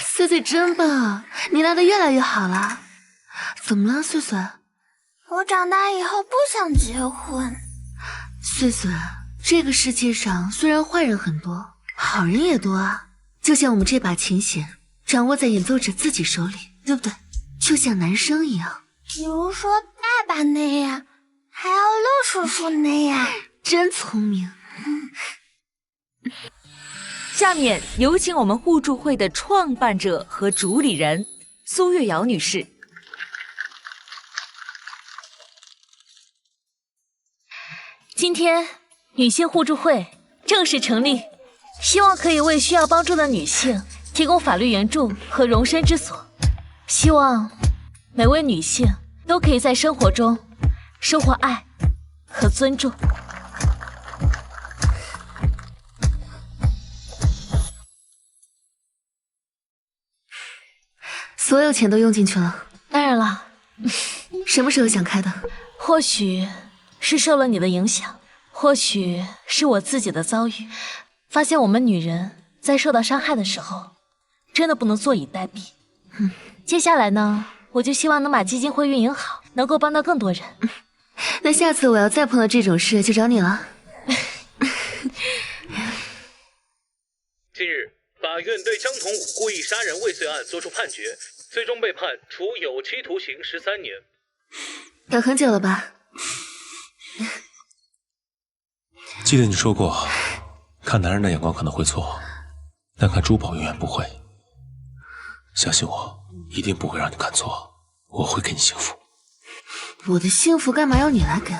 穗穗真棒，你来的越来越好了。怎么了，穗穗？我长大以后不想结婚。穗穗，这个世界上虽然坏人很多，好人也多啊。就像我们这把琴弦掌握在演奏者自己手里，对不对？就像男生一样。比如说爸爸那样，还有陆叔叔那样。真聪明。下面有请我们互助会的创办者和主理人苏月瑶女士。今天女性互助会正式成立，希望可以为需要帮助的女性提供法律援助和容身之所，希望每位女性都可以在生活中收获爱和尊重。所有钱都用进去了？当然了。什么时候想开的？或许是受了你的影响，或许是我自己的遭遇，发现我们女人在受到伤害的时候，真的不能坐以待毙。接下来呢，我就希望能把基金会运营好，能够帮到更多人。那下次我要再碰到这种事就找你了。近日，法院对江童武故意杀人未遂案作出判决，最终被判处有期徒刑13年。等很久了吧？记得你说过，看男人的眼光可能会错，但看珠宝永远不会。相信我，一定不会让你看错，我会给你幸福。我的幸福干嘛要你来给？